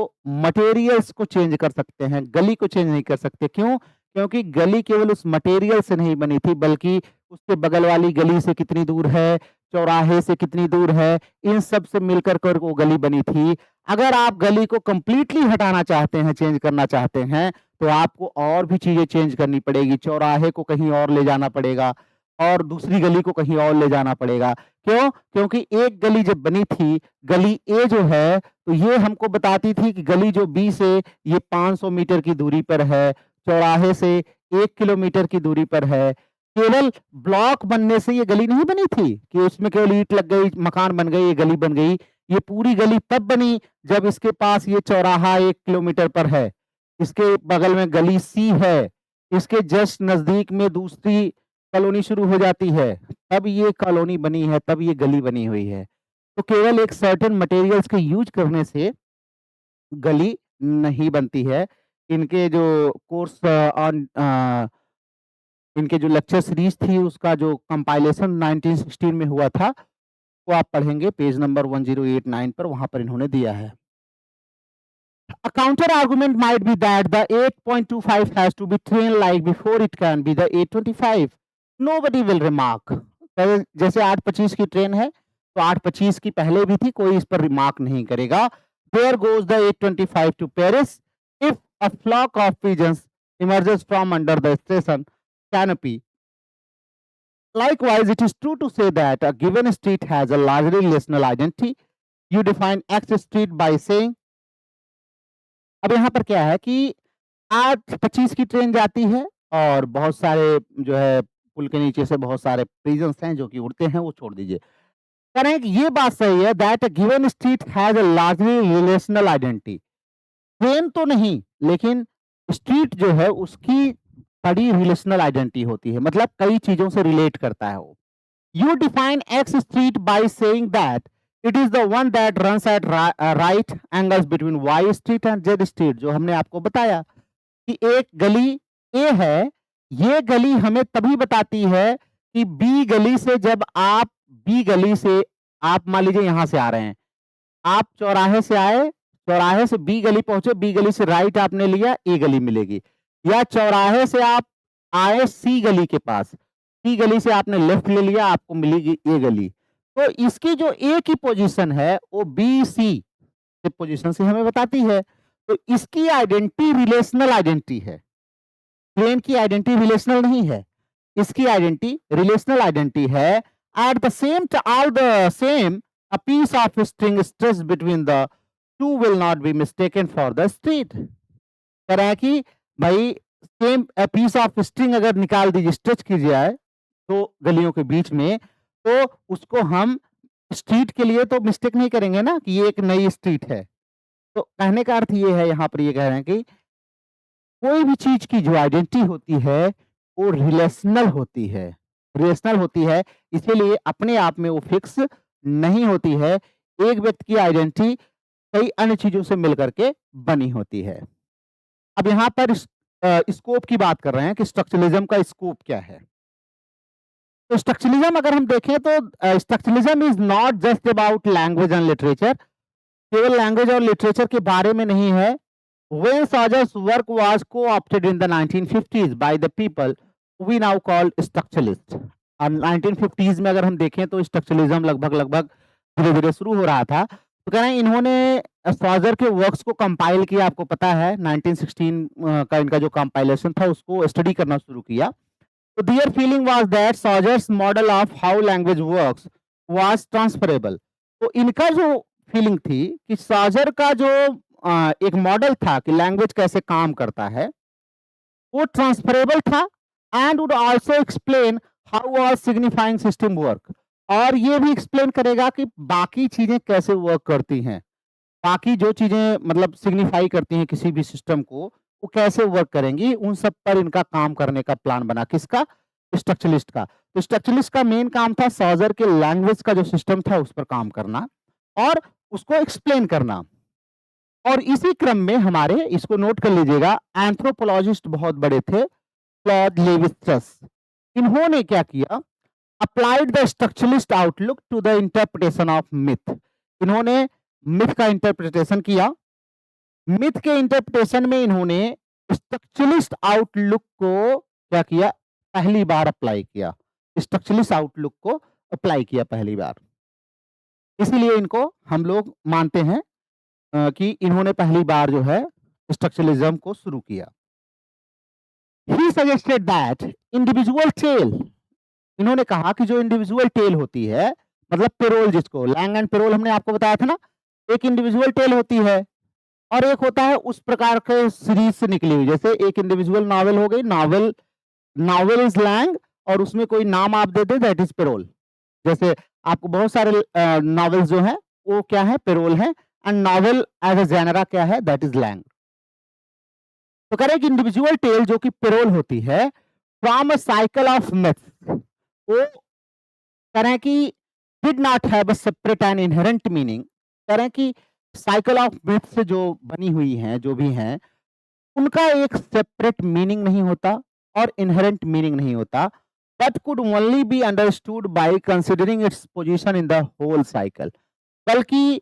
मटेरियल्स को चेंज कर सकते हैं, गली को चेंज नहीं कर सकते। क्यों? क्योंकि गली केवल उस मटेरियल से नहीं बनी थी, बल्कि उसके बगल वाली गली से कितनी दूर है, चौराहे से कितनी दूर है, इन सब से मिलकर कर वो गली बनी थी। अगर आप गली को कंप्लीटली हटाना चाहते हैं, चेंज करना चाहते हैं, तो आपको और भी चीजें चेंज करनी पड़ेगी। चौराहे को कहीं और ले जाना पड़ेगा और दूसरी गली को कहीं और ले जाना पड़ेगा। क्यों? क्योंकि एक गली जब बनी थी, गली ए जो है, तो ये हमको बताती थी कि गली जो बी से ये 500 मीटर की दूरी पर है, चौराहे से 1 किलोमीटर की दूरी पर है। केवल ब्लॉक बनने से ये गली नहीं बनी थी कि उसमें केवल ईंट लग गई, मकान बन गई, ये गली बन गई। ये पूरी गली तब बनी जब इसके पास ये चौराहा 1 किलोमीटर पर है, इसके बगल में गली सी है, इसके जस्ट नज़दीक में दूसरी कॉलोनी शुरू हो जाती है, तब ये कॉलोनी बनी है, तब ये गली बनी हुई है। तो केवल एक सर्टेन मटेरियल्स के यूज़ करने से गली नहीं बनती है। इनके जो कोर्स इनके जो लेक्चर सीरीज़ थी उसका जो कंपाइलेशन 1916 में हुआ था, वो आप पढ़ेंगे पेज नंबर 1089 पर, वहाँ पर इन्होंने दिया है। A counter argument might be that the 8.25 has to be trained like before it can be the 825. Nobody will remark. जैसे 825 की ट्रेन है, तो 825 की पहले भी थी, कोई इस पर रिमार्क नहीं करेगा। Where goes the 825 to Paris? If a flock of pigeons emerges from under the station canopy. Likewise, it is true to say that a given street has a largely relational identity. You define X street by saying, अब यहाँ पर क्या है कि 8:25 की train जाती है और बहुत सारे जो है पुल के नीचे से बहुत सारे पिजन्स हैं जो कि उड़ते हैं, वो छोड़ दीजिए। कह रहे हैं कि ये बात सही है that a given street has a largely relational identity. Train तो नहीं, लेकिन स्ट्रीट जो है उसकी बड़ी रिलेशनल आइडेंटिटी होती है, मतलब कई चीज़ों से रिलेट करता है वो। You define X street by saying that it is the one that runs at right angles between Y street and Z street, जो हमने आपको बताया कि एक गली A है, ये गली हमें तभी बताती है कि B गली से जब आप B गली से आप मान लीजिए यहाँ से आ रहे हैं, आप चौराहे से आए, चौराहे से B गली पहुँचे, B गली से राइट आपने लिया, A गली मिलेगी। या चौराहे से आप आए C गली के पास, C गली से आपने लेफ्ट ले लिया, आपको मिलेगी A गली। तो इसकी जो A की पोजीशन है, वो BC के पोजीशन से हमें बताती है। तो इसकी आइडेंटिटी रिलेशनल आइडेंटिटी है। ट्रेन की आइडेंटिटी रिलेशनल नहीं है, इसकी आइडेंटिटी रिलेशनल आइडेंटिटी है। At the same all the same a piece of string stretched between the two will not be mistaken for the street। कह रहा है कि भाई सेम पीस ऑफ स्ट्रिंग अगर निकाल दीजिए, स्ट्रेच की जाए तो गलियों के बीच में, तो उसको हम स्ट्रीट के लिए तो मिस्टेक नहीं करेंगे ना कि ये एक नई स्ट्रीट है। तो कहने का अर्थ ये है, यहाँ पर ये कह रहे हैं कि कोई भी चीज की जो आइडेंटिटी होती है वो रिलेशनल होती है, रिलेशनल होती है, इसीलिए अपने आप में वो फिक्स नहीं होती है। एक व्यक्ति की आइडेंटिटी कई अन्य चीजों से मिलकर के बनी होती है। अब यहाँ पर स्कोप की बात कर रहे हैं कि स्ट्रक्चरलिज्म का स्कोप क्या है। तो स्ट्रक्चरलिज्म अगर हम देखें तो structuralism is not just about language and literature, केवल लैंग्वेज और लिटरेचर के बारे में नहीं है। When Sajar's work was co-opted in the 1950s by the people we now call structuralists। और 1950s में अगर हम देखें तो स्ट्रक्चरलिज्म लगभग धीरे-धीरे शुरू हो रहा था। तो कह रहे हैं इन्होंने सॉजर के वर्क्स को कंपाइल किया, आपको पता है 1916 का इनका जो कंपाइलेशन था उसको स्टडी करना शुरू किया। तो their feeling was that Sajar's model of how language works was transferable। तो इनका जो फीलिंग थी कि साजर का जो एक मॉडल था कि लैंग्वेज कैसे काम करता है, वो ट्रांसफरेबल था and would also explain how our signifying system work. और ये भी एक्सप्लेन करेगा कि बाकी चीजें कैसे वर्क करती हैं, बाकी जो चीजें मतलब सिग्निफाई करती हैं किसी भी सिस्टम को, वो कैसे वर्क करेंगी, उन सब पर इनका काम करने का प्लान बना। किसका? स्ट्रक्चरलिस्ट का। तो स्ट्रक्चरलिस्ट का मेन काम था सॉजर के लैंग्वेज का जो सिस्टम था उस पर काम करना और उसको एक्सप्लेन करना। और इसी क्रम में हमारे, इसको नोट कर लीजिएगा, एंथ्रोपोलॉजिस्ट बहुत बड़े थे, क्लॉड लेवी-स्ट्रस। इन्होंने क्या किया? Applied the structuralist outlook to the interpretation of myth. इन्होंने मिथ का इंटरप्रिटेशन किया। मिथ के इंटरप्रिटेशन में इन्होंने स्ट्रक्चरलिस्ट आउटलुक को क्या किया? पहली बार अप्लाई किया। स्ट्रक्चरलिस्ट आउटलुक को अप्लाई किया पहली बार। इसीलिए इनको हम लोग मानते हैं कि इन्होंने पहली बार जो है स्ट्रक्चरलिज्म को शुरू किया। He suggested that individual tale, इन्होंने कहा कि जो इंडिविजुअल टेल होती है, मतलब पेरोल, जिसको लैंग एंड पेरोल हमने आपको बताया था ना, एक इंडिविजुअल टेल होती है और एक होता है उस प्रकार के सीरीज से निकली हुई। जैसे एक इंडिविजुअल नॉवेल हो गई, नॉवेल इज लैंग, और उसमें कोई नाम आप दे दे, दैट इज पेरोल। जैसे आपको बहुत सारे नॉवेल्स जो हैं वो क्या है? पेरोल है। And novel as a genre क्या है? That is langue. तो कह रहे हैं कि इंडिविजुअल टेल जो कि पेरोल होती है from a cycle of myths, वो कह रहे हैं कि did not have a separate and inherent meaning. कह रहे हैं कि साइकिल ऑफ मिथ्स जो बनी हुई हैं, जो भी हैं, उनका एक सेपरेट मीनिंग नहीं होता और इनहेरेंट मीनिंग नहीं होता, but could only be understood by considering its position in the whole cycle. बल्कि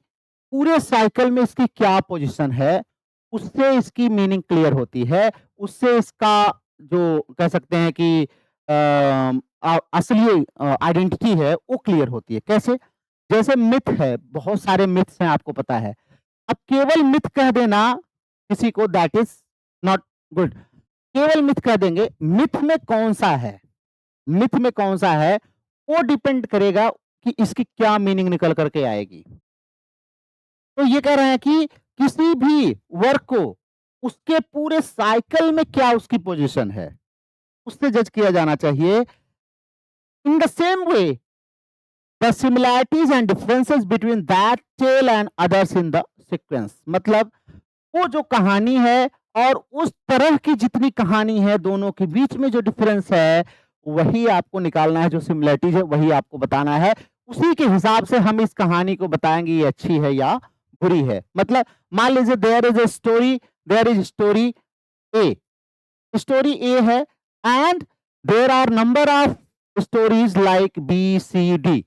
पूरे साइकिल में इसकी क्या पोजीशन है, उससे इसकी मीनिंग क्लियर होती है, उससे इसका जो कह सकते हैं कि असली आइडेंटिटी है वो क्लियर होती है। कैसे? जैसे मिथ है, बहुत सारे मिथ्स हैं, आपको पता है। अब केवल मिथ कह देना किसी को, दैट इज नॉट गुड। केवल मिथ कह देंगे, मिथ में कौन सा है, मिथ में कौन सा है वो डिपेंड करेगा कि इसकी क्या मीनिंग निकल करके आएगी। तो ये कह रहे हैं कि किसी भी वर्क को उसके पूरे साइकिल में क्या उसकी पोजीशन है, उससे जज किया जाना चाहिए। In the same way the similarities and differences between that tale and others in the sequence, मतलब वो जो कहानी है और उस तरह की जितनी कहानी है दोनों के बीच में जो डिफरेंस है वही आपको निकालना है, जो सिमिलैरिटीज है वही आपको बताना है। उसी के हिसाब से हम इस कहानी को बताएंगे ये अच्छी है या बुरी है। मतलब मान लीजिए there is a story, there is story A, story A है and there are number of stories like B C D,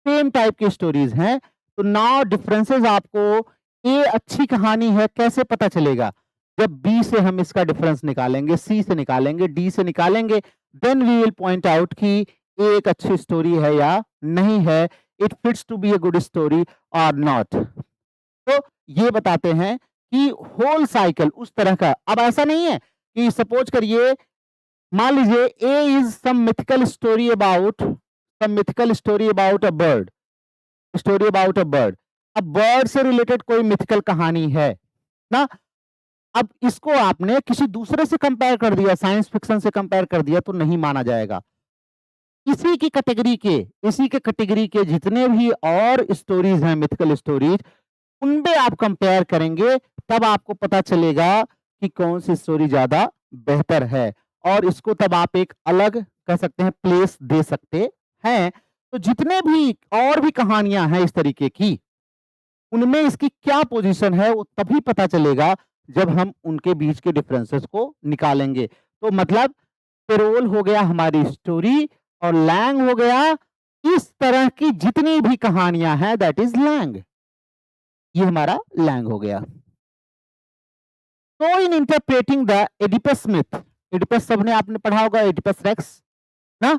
same type की स्टोरीज हैं। तो नाउ डिफरेंसेस आपको, ए अच्छी कहानी है कैसे पता चलेगा, जब बी से हम इसका डिफरेंस निकालेंगे, सी से निकालेंगे, डी से निकालेंगे, then we will point out कि ए एक अच्छी स्टोरी है या नहीं है, it fits to be a good story और नॉट। तो ये बताते हैं कि होल साइकिल उस तरह का। अब ऐसा नहीं है कि सपोज करिए, मान लीजिए A is some mythical story about, some mythical story about a bird, story about a bird. अब बर्ड से रिलेटेड कोई मिथिकल कहानी है ना, अब इसको आपने किसी दूसरे से कंपेयर कर दिया, साइंस फिक्शन से कंपेयर कर दिया, तो नहीं माना जाएगा। इसी की कैटेगरी के, इसी के कैटेगरी के जितने भी और स्टोरीज हैं मिथिकल स्टोरीज, उनपे आप कंपेयर करेंगे, तब आपको पता चलेगा कि कौन सी स्टोरी ज्यादा बेहतर है, और इसको तब आप एक अलग कह सकते हैं प्लेस दे सकते हैं। तो जितने भी और भी कहानियां हैं इस तरीके की, उनमें इसकी क्या पोजीशन है वो तभी पता चलेगा जब हम उनके बीच के डिफरेंसेस को निकालेंगे। तो मतलब पेरोल हो गया हमारी स्टोरी, और लैंग हो गया इस तरह की जितनी भी कहानियां हैं, दैट इज लैंग, ये हमारा लैंग हो गया। तो in interpreting the Oedipus myth, Oedipus सबने आपने पढ़ा होगा, एडिपस रेक्स ना,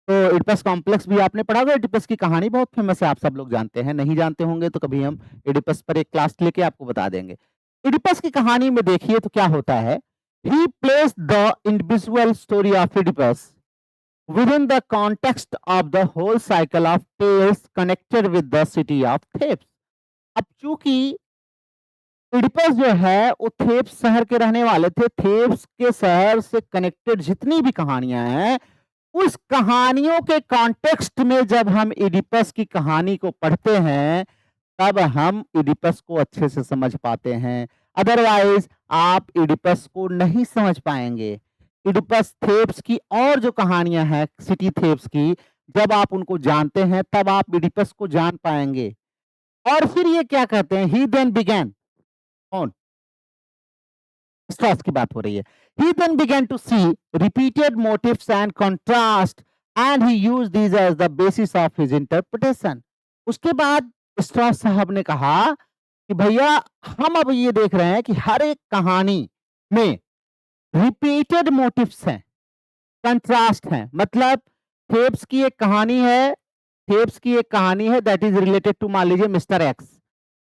तो एडिपस कॉम्प्लेक्स भी आपने पढ़ा होगा। एडिपस की कहानी बहुत फेमस है, आप सब लोग जानते हैं, नहीं जानते होंगे तो कभी हम एडिपस पर एक क्लास लेके आपको बता देंगे। एडिपस की कहानी में देखिए तो क्या होता है, he place the individual story of Oedipus within the context of the whole cycle of tales connected with the city of Thebes। अब चूंकि इडिपस जो है वो थेब्स शहर के रहने वाले थे, थेब्स के शहर से कनेक्टेड जितनी भी कहानियां हैं, उस कहानियों के कॉन्टेक्स्ट में जब हम इडिपस की कहानी को पढ़ते हैं, तब हम इडिपस को अच्छे से समझ पाते हैं। अदरवाइज आप इडिपस को नहीं समझ पाएंगे। इडिपस थेब्स की और जो कहानियां हैं सिटी थेब्स की, जब आप उनको जानते हैं तब आप इडिपस को जान पाएंगे। और फिर ये क्या कहते हैं, ही देन बिगैन, कौन, स्ट्रॉस की बात हो रही है। He then began to see repeated motifs and contrast and he used these as the basis of his interpretation। उसके बाद स्ट्रॉस साहब ने कहा कि भैया हम अब ये देख रहे हैं कि हर एक कहानी में रिपीटेड मोटिव्स हैं, कंट्रास्ट हैं। मतलब थेब्स की एक कहानी है, थेब्स की एक कहानी है दैट इज रिलेटेड टू, मान लीजिए मिस्टर एक्स,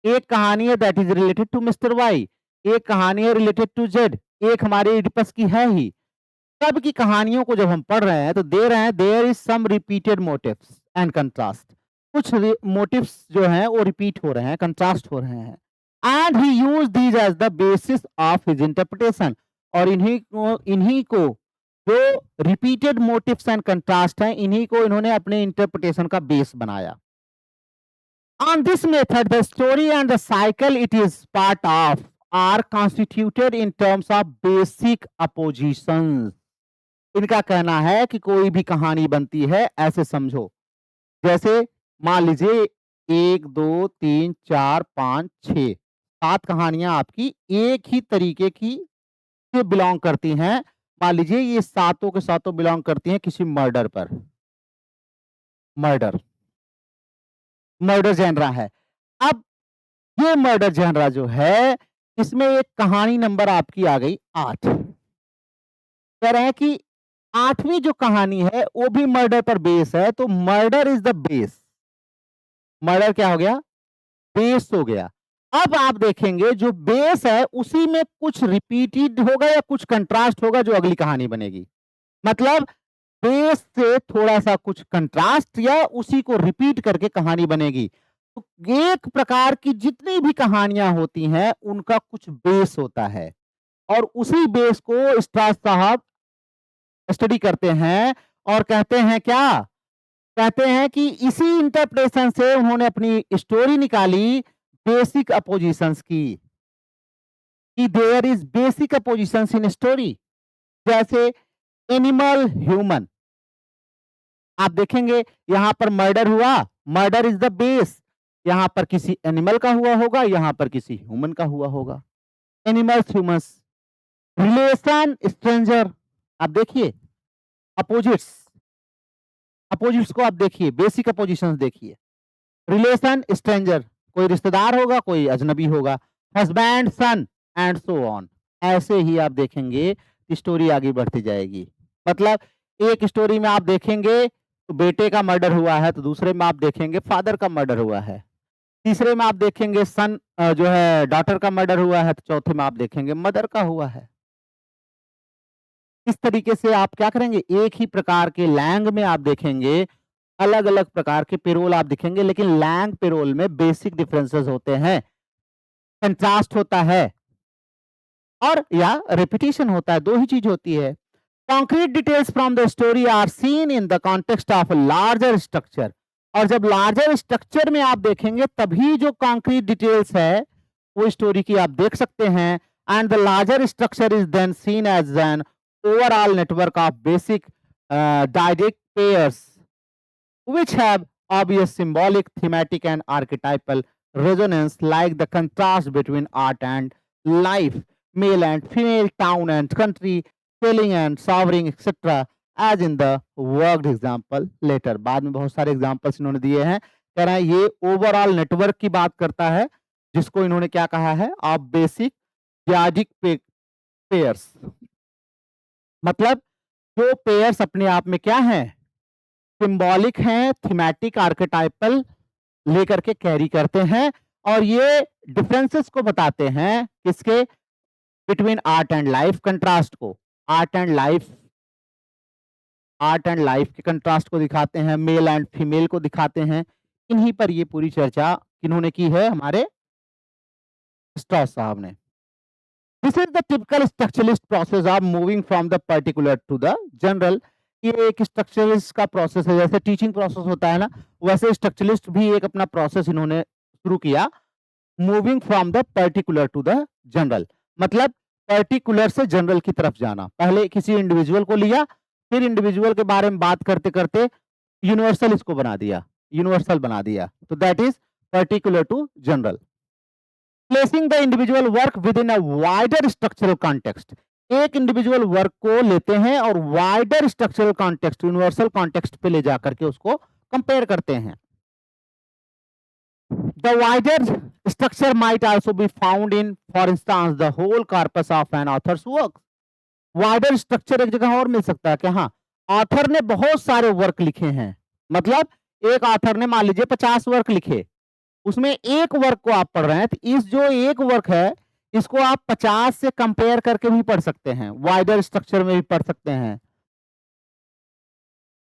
एक कहानी है that is related to mister Y, एक कहानी है रिलेटेड टू जेड, एक हमारे इडिपस की है ही। सब की कहानियों को जब हम पढ़ रहे हैं तो दे रहे हैं there is some repeated motifs and contrast, कुछ मोटिव्स जो हैं वो रिपीट हो रहे हैं, कंट्रास्ट हो रहे हैं। And he use these as the basis of his interpretation, और इन्हीं को जो रिपीटेड मोटिव्स एंड कंट्रास्ट हैं, इन्हीं को इन्होंने अपने इंटरप्रिटेशन का बेस बनाया। On this method, the story and the cycle it is part of are constituted in terms of basic oppositions। इनका कहना है कि कोई भी कहानी बनती है ऐसे समझो, जैसे मान लीजिए 1 2 3 4 5 6 7 कहानियां आपकी एक ही तरीके की से बिलोंग करती हैं। मान लीजिए ये सातों के सातों बिलोंग करती हैं किसी मर्डर पर, मर्डर, मर्डर जेनरा है। अब ये मर्डर जेनरा जो है, इसमें एक कहानी नंबर आपकी आ गई 8। कह रहे हैं कि 8वीं जो कहानी है वो भी मर्डर पर बेस है, तो murder is the base. Murder क्या हो गया, बेस हो गया। अब आप देखेंगे जो बेस है उसी में कुछ रिपीटेड होगा या कुछ कंट्रास्ट होगा जो अगली कहानी बनेगी। मतलब बेस से थोड़ा-सा कुछ कंट्रास्ट या उसी को रिपीट करके कहानी बनेगी। तो एक प्रकार की जितनी भी कहानियाँ होती हैं, उनका कुछ बेस होता है और उसी बेस को स्ट्रास साहब स्टडी करते हैं और कहते हैं क्या? कहते हैं कि इसी इंटरप्रिटेशन से उन्होंने अपनी स्टोरी निकाली बेसिक अपोजिशंस की, कि there is basic oppositions in story जैसे एनिमल, ह्यूमन। आप देखेंगे यहाँ पर मर्डर हुआ, मर्डर इज़ द बेस। यहाँ पर किसी एनिमल का हुआ होगा, यहाँ पर किसी ह्यूमन का हुआ होगा। Animals, humans, relation, stranger. आप देखिए अपोजिट्स, अपोजिट्स को आप देखिए, बेसिक अपोजिशंस देखिए। रिलेशन, स्ट्रेंजर, कोई रिश्तेदार होगा, कोई अजनबी होगा। Husband, son and so on. ऐसे ही आप देखेंगे स्टोरी आगे बढ़ती जाएगी। मतलब एक स्टोरी में आप देखेंगे तो बेटे का मर्डर हुआ है, तो दूसरे में आप देखेंगे फादर का मर्डर हुआ है। तीसरे में आप देखेंगे सन जो है डॉटर का मर्डर हुआ है, तो चौथे में आप देखेंगे मदर का हुआ है। इस तरीके से आप क्या करेंगे, एक ही प्रकार के लैंग में आप देखेंगे, अलग-अलग प्रकार के पेरोल आप दिखेंगे, लेकिन लैंग पेरोल में बेसिक डिफरेंसेस होते हैं, कंट्रास्ट होता है और या रिपिटिशन होता है, 2 ही चीज होती है। Concrete details from the story are seen in the context of larger structure. और जब लार्जर स्ट्रक्चर में आप देखेंगे तभी जो कॉन्क्रीट डिटेल्स है वो स्टोरी की आप देख सकते हैं। And the larger structure is then seen as an overall network of basic direct pairs which have obvious symbolic, thematic, and archetypal resonance, like the contrast between art and life, male and female, town and country, selling and sovereign, etc. as in the worked example later. बाद में बहुत सारे examples इन्होंने दिए हैं। कह रहा है ये ओवरऑल नेटवर्क की बात करता है, जिसको इन्होंने क्या कहा है, ऑफ बेसिक डियाडिक पेयर्स। मतलब जो पेयर्स अपने आप में क्या हैं, सिंबॉलिक हैं, थीमेटिक, आर्केटाइपल लेकर के कैरी करते हैं और ये डिफरेंसेस को बताते हैं किसके, between art and life, contrast को, art and life, art and life के कंट्रास्ट को दिखाते हैं, मेल एंड फीमेल को दिखाते हैं। इन्हीं पर ये पूरी चर्चा किन्होंने की है, हमारे स्ट्रॉस साहब ने। This is the typical structuralist process of moving from the particular to the general. ये एक स्ट्रक्चरलिस्ट का प्रोसेस है, जैसे टीचिंग प्रोसेस होता है ना, वैसे स्ट्रक्चरलिस्ट भी एक अपना प्रोसेस इन्होंने शुरू किया, moving from the particular to the general. मतलब पर्टिकुलर से जनरल की तरफ जाना। पहले किसी इंडिविजुअल को लिया, फिर इंडिविजुअल के बारे में बात करते करते यूनिवर्सल इसको बना दिया, यूनिवर्सल बना दिया। तो that is particular to general. Placing the individual work within a wider structural context. एक इंडिविजुअल वर्क को लेते हैं और wider structural context, universal context पे ले जाकर के उसको कंपेयर करते हैं। The wider structure might also be found in, for instance, the whole corpus of an author's work. Wider structure एक जगह और मिल सकता है कि हाँ, ऑथर ने बहुत सारे वर्क लिखे हैं। मतलब एक ऑथर ने मान लीजिए 50 वर्क लिखे, उसमें एक वर्क को आप पढ़ रहे हैं, तो इस जो एक वर्क है इसको आप 50 से कंपेयर करके भी पढ़ सकते हैं, वाइडर स्ट्रक्चर में भी पढ़ सकते हैं।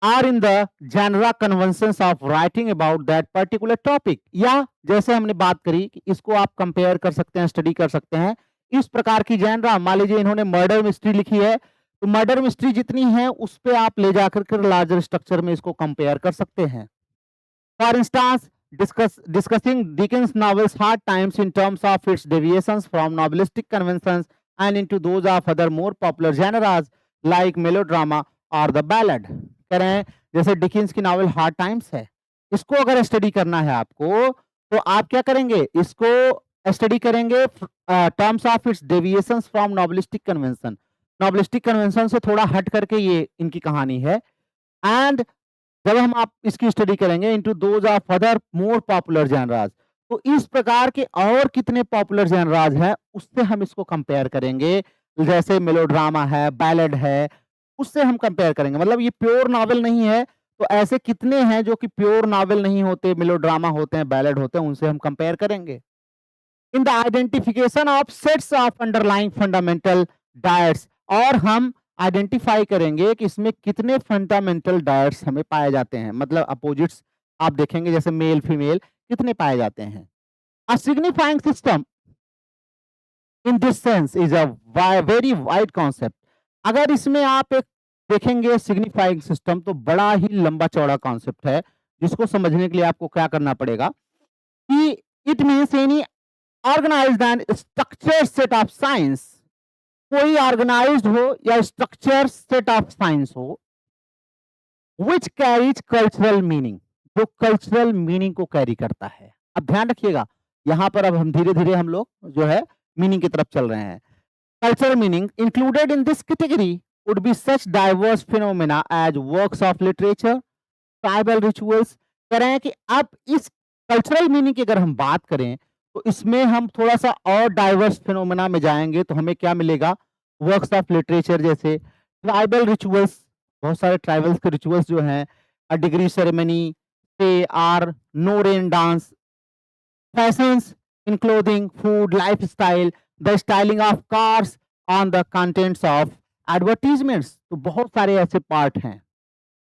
Or in the general conventions of writing about that particular topic. या जैसे हमने बात करी कि इसको आप कंपेयर कर सकते हैं, स्टडी कर सकते हैं। इस प्रकार की जनरा, मान लीजिए इन्होंने मर्डर मिस्ट्री लिखी है, तो मर्डर मिस्ट्री जितनी है उस पे आप ले जाकर के लार्जर स्ट्रक्चर में इसको कंपेयर कर सकते हैं। For instance discussing Dickens' novels Hard Times in terms of its deviations from novelistic conventions and into those of other more popular genres like melodrama or the ballad। कह रहे हैं जैसे Dickens की नॉवल हार्ड टाइम्स है, इसको अगर study करना है आपको, तो आप क्या करेंगे, इसको स्टडी करेंगे terms of its deviations from novelistic convention. Novelistic convention से थोड़ा हट करके ये इनकी कहानी है। एंड जब हम आप इसकी स्टडी करेंगे into those of other more popular genres, तो इस प्रकार के और कितने पॉपुलर जनराज हैं उससे हम इसको कंपेयर करेंगे। जैसे मेलोड्रामा है, बैलेड है, उससे हम कंपेयर करेंगे। मतलब ये प्योर नॉवेल नहीं है, तो ऐसे कितने हैं जो कि प्योर नॉवेल नहीं होते, मेलोड्रामा होते हैं, बैलेड होते हैं, उनसे हम कंपेयर करेंगे। In the identification of sets of underlying fundamental diets, और हम आइडेंटिफाई करेंगे कि इसमें कितने फंडामेंटल डायट्स हमें पाए जाते हैं, मतलब अपोजिट्स आप देखेंगे जैसे मेल फीमेल कितने पाए जाते हैं। A signifying system in this sense is a very wide concept. अगर इसमें आप एक देखेंगे सिग्निफाइंग सिस्टम तो बड़ा ही लंबा चौड़ा कॉन्सेप्ट है, जिसको समझने के लिए आपको क्या करना पड़ेगा कि it means any organised and structured set of signs, कोई ऑर्गेनाइज्ड हो या स्ट्रक्चर सेट ऑफ साइंस हो, विच कैरीज कल्चरल मीनिंग, जो कल्चरल मीनिंग को कैरी करता है। अब ध्यान रखिएगा, यहां पर अब हम धीरे धीरे हम लोग जो है मीनिंग की तरफ चल रहे हैं। Cultural meaning included in this category would be such diverse phenomena as works of literature, tribal rituals. कह रहे हैं कि अब इस कल्चरल मीनिंग की अगर हम बात करें तो इसमें हम थोड़ा सा और डाइवर्स फिनोमेना में जाएंगे तो हमें क्या मिलेगा, वर्क्स ऑफ लिटरेचर जैसे ट्राइबल रिचुअल्स, बहुत सारे ट्राइबल्स के रिचुअल्स जो हैं, अ डिग्री सेरेमनी से or no rain dance, fashions in clothing food lifestyle, the styling of cars on the contents of advertisements. तो बहुत सारे ऐसे पार्ट हैं,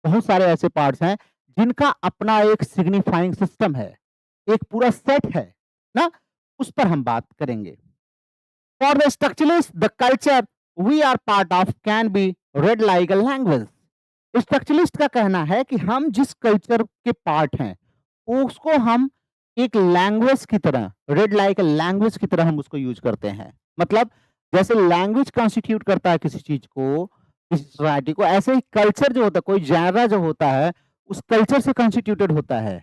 बहुत सारे ऐसे पार्ट्स हैं जिनका अपना एक सिग्निफाइंग सिस्टम है, एक पूरा सेट है ना, उस पर हम बात करेंगे। For the structuralist the culture we are part of can be read like a language. Structuralist का कहना है कि हम जिस कल्चर के पार्ट हैं उसको हम एक लैंग्वेज की तरह, रेड लाइक लैंग्वेज की तरह हम उसको यूज करते हैं। मतलब जैसे लैंग्वेज कॉन्स्टिट्यूट करता है किसी चीज को, किसी सोसाइटी को, ऐसे ही कल्चर जो होता है, कोई जैनरा जो होता है उस कल्चर से कॉन्स्टिट्यूटेड होता है।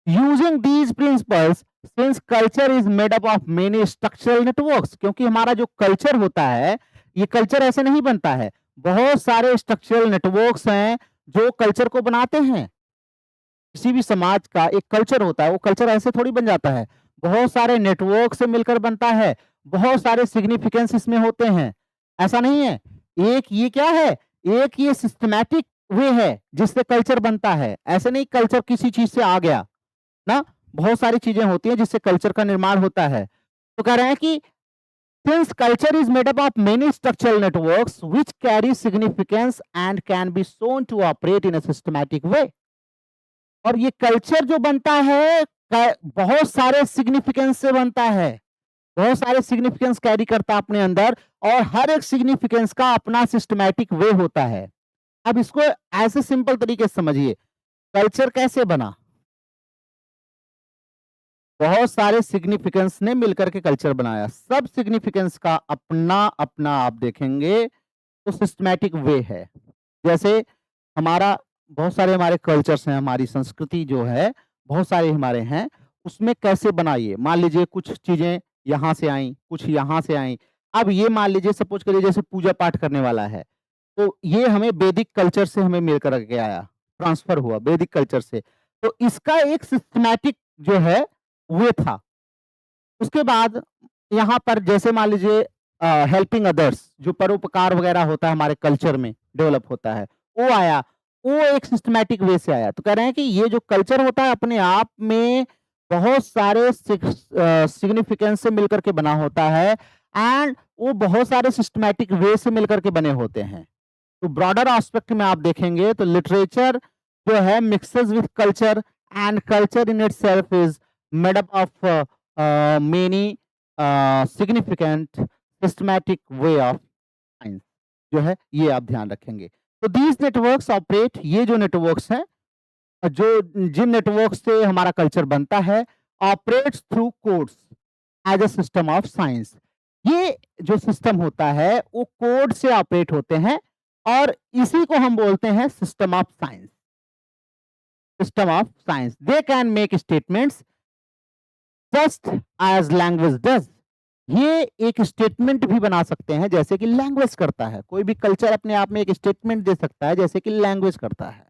Using these principles since culture is made up of many structural networks, क्योंकि हमारा जो कल्चर होता है ये कल्चर ऐसे नहीं बनता है, बहुत सारे स्ट्रक्चरल नेटवर्क्स हैं जो कल्चर को बनाते हैं। किसी भी समाज का एक कल्चर होता है, वो कल्चर ऐसे थोड़ी बन जाता है, बहुत सारे नेटवर्क से मिलकर बनता है, बहुत सारे सिग्निफिकेंस इसमें होते हैं, ऐसा नहीं है। एक ये क्या है, एक ये सिस्टमैटिक वे है जिससे कल्चर बनता है, ऐसे नहीं कल्चर किसी चीज से आ गया ना, बहुत सारी चीजें होती हैं जिससे कल्चर का निर्माण होता है। तो कह रहे हैं कि since culture is made up of many structural networks which carry significance and can be shown to operate in a systematic way, और ये कल्चर जो बनता है बहुत सारे सिग्निफिकेंस से बनता है, बहुत सारे सिग्निफिकेंस कैरी करता है अपने अंदर, और हर एक सिग्निफिकेंस का अपना सिस्टमैटिक वे होता है। अब इसको ऐसे सिंपल तरीके से समझिए, कल्चर कैसे बना, बहुत सारे सिग्निफिकेंस ने मिलकर के कल्चर बनाया, सब सिग्निफिकेंस का अपना अपना आप देखेंगे तो सिस्टमैटिक वे है। जैसे हमारा बहुत सारे हमारे कल्चर्स हैं, हमारी संस्कृति जो है बहुत सारे हमारे हैं, उसमें कैसे बनाइए, मान लीजिए कुछ चीजें यहाँ से आई, कुछ यहाँ से आई। अब ये मान लीजिए सपोज करिए जैसे पूजा पाठ करने वाला है, तो ये हमें वैदिक कल्चर से हमें मिल कर के आया, ट्रांसफर हुआ वैदिक कल्चर से, तो इसका एक सिस्टमैटिक जो है वो था। उसके बाद यहाँ पर जैसे मान लीजिए हेल्पिंग अदर्स, जो परोपकार वगैरह होता है हमारे कल्चर में डेवलप होता है, वो आया, वो एक सिस्टमैटिक वे से आया। तो कह रहे हैं कि ये जो कल्चर होता है अपने आप में बहुत सारे सिग्निफिकेंस से मिलकर के बना होता है, एंड वो बहुत सारे सिस्टमैटिक वे से मिलकर के बने होते हैं। तो ब्रॉडर एस्पेक्ट में आप देखेंगे तो लिटरेचर जो है mixes with culture, and culture in itself is made up of many significant systematic way of science, जो है ये आप ध्यान रखेंगे। तो दीज नेटवर्क्स ऑपरेट, ये जो नेटवर्क्स हैं, जो जिन नेटवर्क से हमारा कल्चर बनता है, operates through codes as a system of signs. ये जो सिस्टम होता है वो कोड से ऑपरेट होते हैं, और इसी को हम बोलते हैं system of signs. System of signs, they can make statements just as language does. ये एक स्टेटमेंट भी बना सकते हैं जैसे कि लैंग्वेज करता है, कोई भी कल्चर अपने आप में एक स्टेटमेंट दे सकता है जैसे कि लैंग्वेज करता है।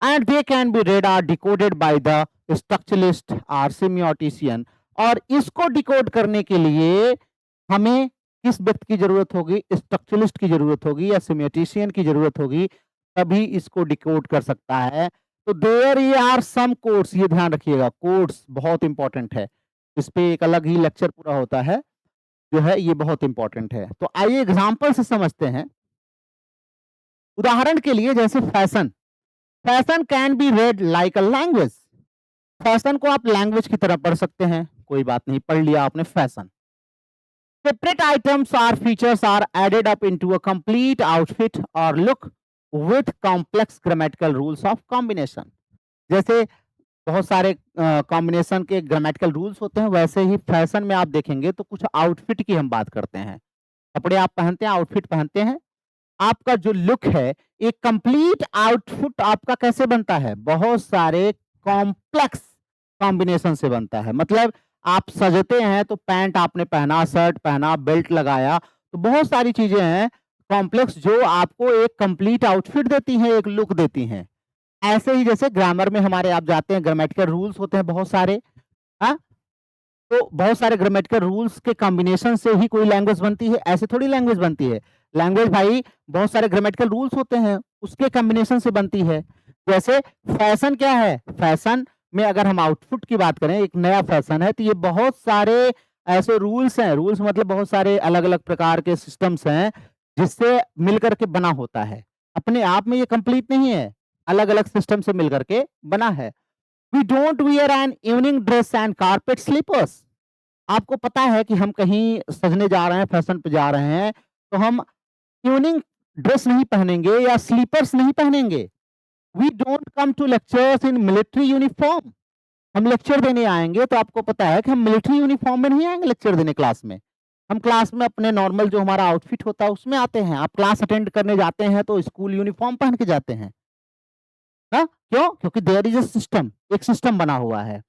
And they can be read or decoded by the structuralist or semiotician, और इसको डिकोड करने के लिए हमें किस व्यक्ति की जरूरत होगी, स्ट्रक्चरलिस्ट की जरूरत होगी या सेमियोटिशियन की जरूरत होगी, तभी इसको डिकोड कर सकता है। तो देयर आर सम कोड्स, ये ध्यान रखिएगा, कोड्स बहुत इंपॉर्टेंट है। इस पे एक अलग ही लेक्चर पूरा होता है, जो है ये बहुत इंपॉर्टेंट है। तो आइए एग्जाम्पल से समझते हैं। उदाहरण के लिए जैसे fashion, fashion can be read like a language. Fashion को आप लैंग्वेज की तरह पढ़ सकते हैं, कोई बात नहीं, पढ़ लिया आपने fashion. Separate items or features are added up into a complete outfit or look with complex grammatical rules of combination. जैसे बहुत सारे कॉम्बिनेशन के ग्रामेटिकल रूल्स होते हैं, वैसे ही फैशन में आप देखेंगे तो कुछ आउटफिट की हम बात करते हैं। कपड़े आप पहनते हैं, आउटफिट पहनते हैं, आपका जो लुक है, एक कंप्लीट आउटफिट आपका कैसे बनता है? बहुत सारे कॉम्प्लेक्स कॉम्बिनेशन से बनता है। मतलब आप सजते हैं तो पैंट आपने पहना, शर्ट पहना, बेल्ट लगाया, तो बहुत सारी चीजें हैं कॉम्प्लेक्स जो आपको एक कंप्लीट आउटफिट देती हैं, एक लुक देती हैं। ऐसे ही जैसे ग्रामर में हमारे आप जाते हैं, ग्रामेटिकल रूल्स होते हैं बहुत सारे, हाँ? तो बहुत सारे ग्रामेटिकल रूल्स के कॉम्बिनेशन से ही कोई लैंग्वेज बनती है, ऐसे थोड़ी लैंग्वेज बनती है। लैंग्वेज भाई बहुत सारे ग्रामेटिकल रूल्स होते हैं, उसके कॉम्बिनेशन से बनती है। जैसे फैशन क्या है? फैशन में अगर हम आउटफिट की बात करें, एक नया फैशन है, तो ये बहुत सारे ऐसे रूल्स हैं, रूल्स मतलब बहुत सारे अलग-अलग प्रकार के सिस्टम्स हैं, जिससे मिलकर के बना होता है। अपने आप में ये कंप्लीट नहीं है, अलग-अलग सिस्टम से मिलकर के बना है। We don't wear an evening dress and carpet slippers. आपको पता है कि हम कहीं सजने जा रहे हैं, फैशन पे जा रहे हैं, तो हम इवनिंग ड्रेस नहीं पहनेंगे या स्लीपर्स नहीं पहनेंगे। We don't come to lectures in military uniform. हम लेक्चर देने आएंगे तो आपको पता है कि हम मिलिट्री यूनिफॉर्म में नहीं आएंगे लेक्चर देने क्लास में। हम क्लास में अपने नॉर्मल जो हमारा आउटफिट होता है उसमें आते हैं। आप क्लास अटेंड करने जाते हैं तो स्कूल यूनिफॉर्म पहन के जाते हैं, हाँ? क्यों? क्योंकि देयर इज अ सिस्टम, एक सिस्टम बना हुआ है।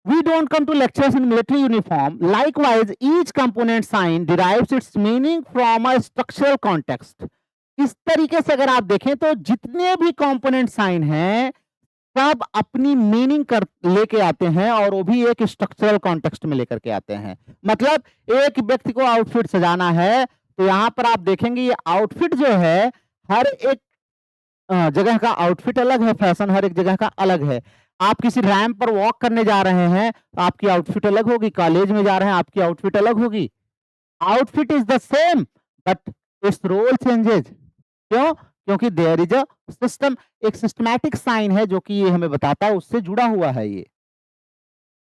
We don't come to lectures in military uniform. Likewise, each component sign derives its meaning from a structural context. इस तरीके से अगर आप देखें तो जितने भी कंपोनेंट साइन हैं, सब अपनी मीनिंग कर लेके आते हैं और वो भी एक स्ट्रक्चरल कॉन्टेक्स्ट में लेकर के आते हैं। मतलब एक व्यक्ति को आउटफिट सजाना है, तो यहाँ पर आप देखेंगे ये आउटफिट जो है, हर एक जगह का आउटफिट अलग है, फैशन हर एक जगह का अलग है। आप किसी रैंप पर वॉक करने जा रहे हैं, तो आपकी आउटफिट अलग होगी, कॉलेज में जा रहे हैं, आपकी आउटफिट अलग होगी। Outfit is the same but its role changes. क्यों? क्योंकि देयर इज अ सिस्टम, एक सिस्टमैटिक साइन है जो कि ये हमें बताता है, उससे जुड़ा हुआ है ये।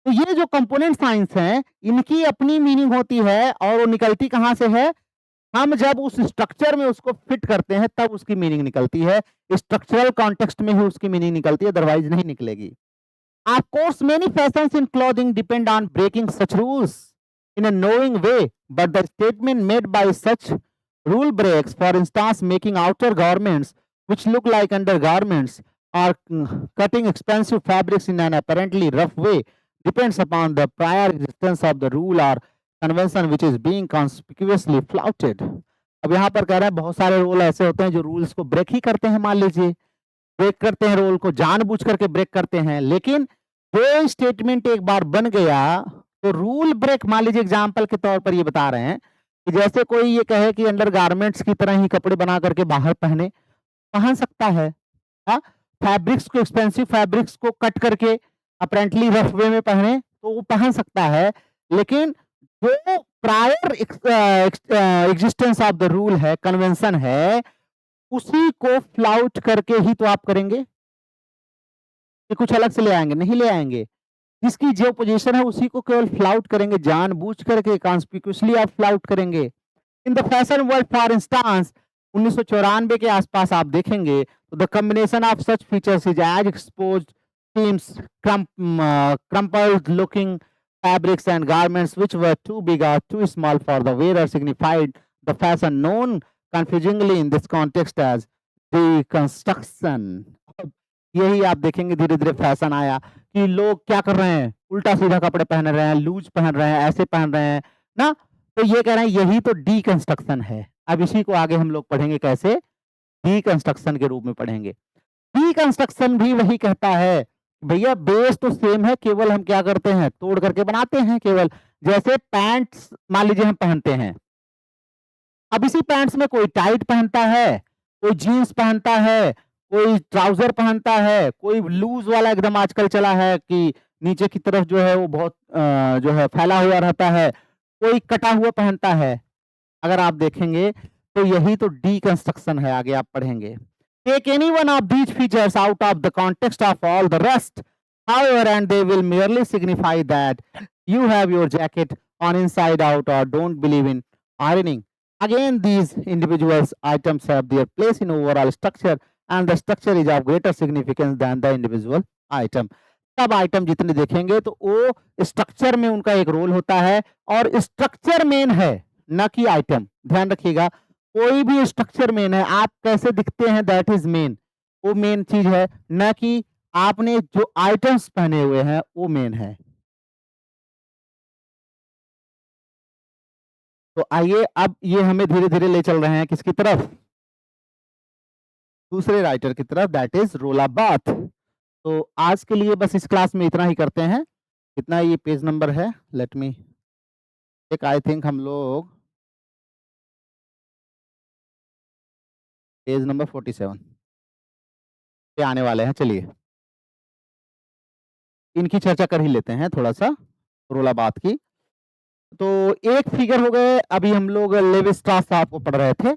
तो ये जो कंपोनेंट साइंस हैं, इनकी अपनी मीनिंग होती है और वो निकलती कहाँ से है? हम जब उस स्ट्रक्चर में उसको फिट करते हैं तब उसकी मीनिंग निकलती है। स्ट्रक्चरल कॉन्टेक्स्ट में ही उसकी मीनिंग निकलती है, अदरवाइज नहीं निकलेगी। Of course, many fashions in clothing depend on breaking such rules in a knowing way, but the statement made by such rule breaks, for instance, making outer garments which look like undergarments or cutting expensive fabrics in an apparently rough way, depends upon the prior existence of the rule or convention which is being conspicuously flouted. अब यहाँ पर कह रहा है बहुत सारे rule ऐसे होते हैं जो रूल्स को ब्रेक ही करते हैं, मान लीजिए ब्रेक करते हैं, रोल को जानबूझ करके ब्रेक करते हैं। लेकिन जो स्टेटमेंट एक बार बन गया तो रूल ब्रेक, मान लीजिए एग्जांपल के तौर पर ये बता रहे हैं कि जैसे कोई ये कहे कि अंडरगारमेंट्स की तरह ही कपड़े बना करके बाहर पहन सकता है, हाँ? फैब्रिक्स को, एक्सपेंसिव फैब्रिक्स को कट करके अपेरेंटली रफ वे में पहने तो वो पहन सकता है। लेकिन जो prior existence of the rule है, कन्वेंशन है, उसी को फ्लाउट करके ही तो आप करेंगे, कि कुछ अलग से ले आएंगे? नहीं ले आएंगे। जिसकी जो पोजीशन है उसी को केवल फ्लाउट करेंगे, जानबूझ करके कॉन्स्पिक्यूअसली आप फ्लाउट करेंगे। In the fashion world for instance 1994 के आसपास आप देखेंगे तो the combination of such features is as exposed themes, crumpled looking fabrics and garments which were too big or too small for the wearer signified the fashion known confusingly in this context as deconstruction. यही आप देखेंगे धीरे धीरे fashion आया कि लोग क्या कर रहे हैं, उल्टा सीधा कपड़े पहन रहे हैं, लूज पहन रहे हैं, ऐसे पहन रहे हैं ना। तो ये कह रहे हैं यही तो डीकंस्ट्रक्शन है। अब इसी को आगे हम लोग पढ़ेंगे, कैसे डीकंस्ट्रक्शन के रूप में पढ़ेंगे। डीकंस्ट्रक्शन भी वही कहता है भैया बेस तो सेम है, केवल हम क्या करते हैं, तोड़ करके बनाते हैं। केवल जैसे पैंट्स मान लीजिए हम पहनते हैं, अब इसी पैंट्स में कोई टाइट पहनता है, कोई जीन्स पहनता है, कोई ट्राउजर पहनता है, कोई लूज वाला एकदम आजकल चला है कि नीचे की तरफ जो है वो बहुत जो है फैला हुआ रहता है, कोई कटा हुआ पहनता है। अगर आप देखेंगे तो यही तो डिकंस्ट्रक्शन है, आगे आप पढ़ेंगे। Take any one of these features out of the context of all the rest, however, and they will merely signify that you have your jacket on inside out or don't believe in ironing. Again, these individuals items have their place in overall structure, and the structure is of greater significance than the individual item. सब item जितने देखेंगे तो वो structure में उनका एक role होता है, और स्ट्रक्चर मेन है, न कि आइटम। ध्यान रखिएगा, कोई भी स्ट्रक्चर मेन है, आप कैसे दिखते हैं दैट इज मेन, वो मेन चीज है, न कि आपने जो आइटम्स पहने हुए हैं वो मेन है। तो आइए अब ये हमें धीरे-धीरे ले चल रहे हैं किसकी तरफ? दूसरे राइटर की तरफ, दैट इज़ रोला बार्थ। तो आज के लिए बस इस क्लास में इतना ही करते हैं। कितना ये पेज नंबर है? Let me check, I think हम लोग पेज नंबर 47 पे आने वाले हैं। चलिए, इनकी चर्चा कर ही लेते हैं थोड़ा-सा, रोला बार्थ की। तो एक फिगर हो गए, अभी हम लोग लेवी स्ट्रॉस साहब को पढ़ रहे थे,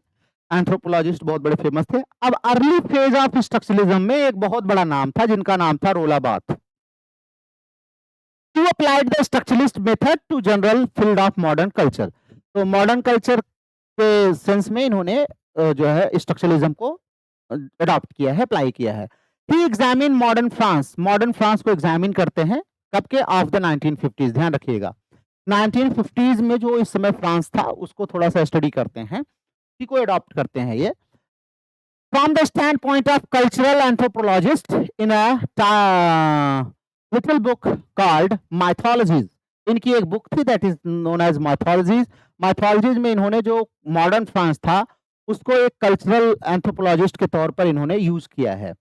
एंथ्रोपोलॉजिस्ट बहुत बड़े फेमस थे। अब अर्ली फेज ऑफ स्ट्रक्चरलिज्म में एक बहुत बड़ा नाम था जिनका नाम था रोला birth. He applied the structuralist method to general field of modern culture. तो मॉडर्न कल्चर के सेंस में इन्होंने जो है स्ट्रक्चरलिज्म को अडॉप्ट किया है, अप्लाई किया है। He examined modern France, modern France को एग्जामिन करते हैं, कब के? Of the 1950s। ध्यान रखिएगा, 1950s में जो इस समय फ्रांस था उसको थोड़ा सा स्टडी करते हैं, इसी को अडॉप्ट करते हैं ये। From the standpoint of cultural anthropologist in a little book called Mythologies, इनकी एक बुक थी that is known as mythologies. Mythologies में इन्होंने जो मॉडर्न फ्रांस था उसको एक कल्चरल एंथ्रोपोलॉजिस्ट के तौर पर इन्होंने यूज किया है,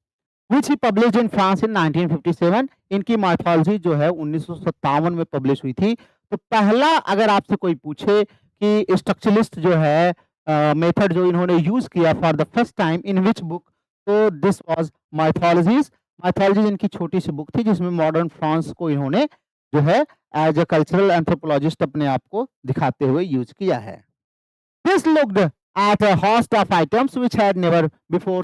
which he published in France in 1957। इनकी माइथोलॉजी जो है 1957 में पब्लिश हुई थी। तो पहला अगर आपसे कोई पूछे कि स्ट्रक्चरलिस्ट जो है मेथड जो इन्होंने यूज किया for the first time in which book, तो दिस वाज माइथोलॉजीज। माइथोलॉजीज इनकी छोटी सी बुक थी जिसमें मॉडर्न फ्रांस को इन्होंने जो है एज अ कल्चरल एंथ्रोपोलॉजिस्ट अपने आप को दिखाते हुए यूज किया है। This looked at a host of items which had never before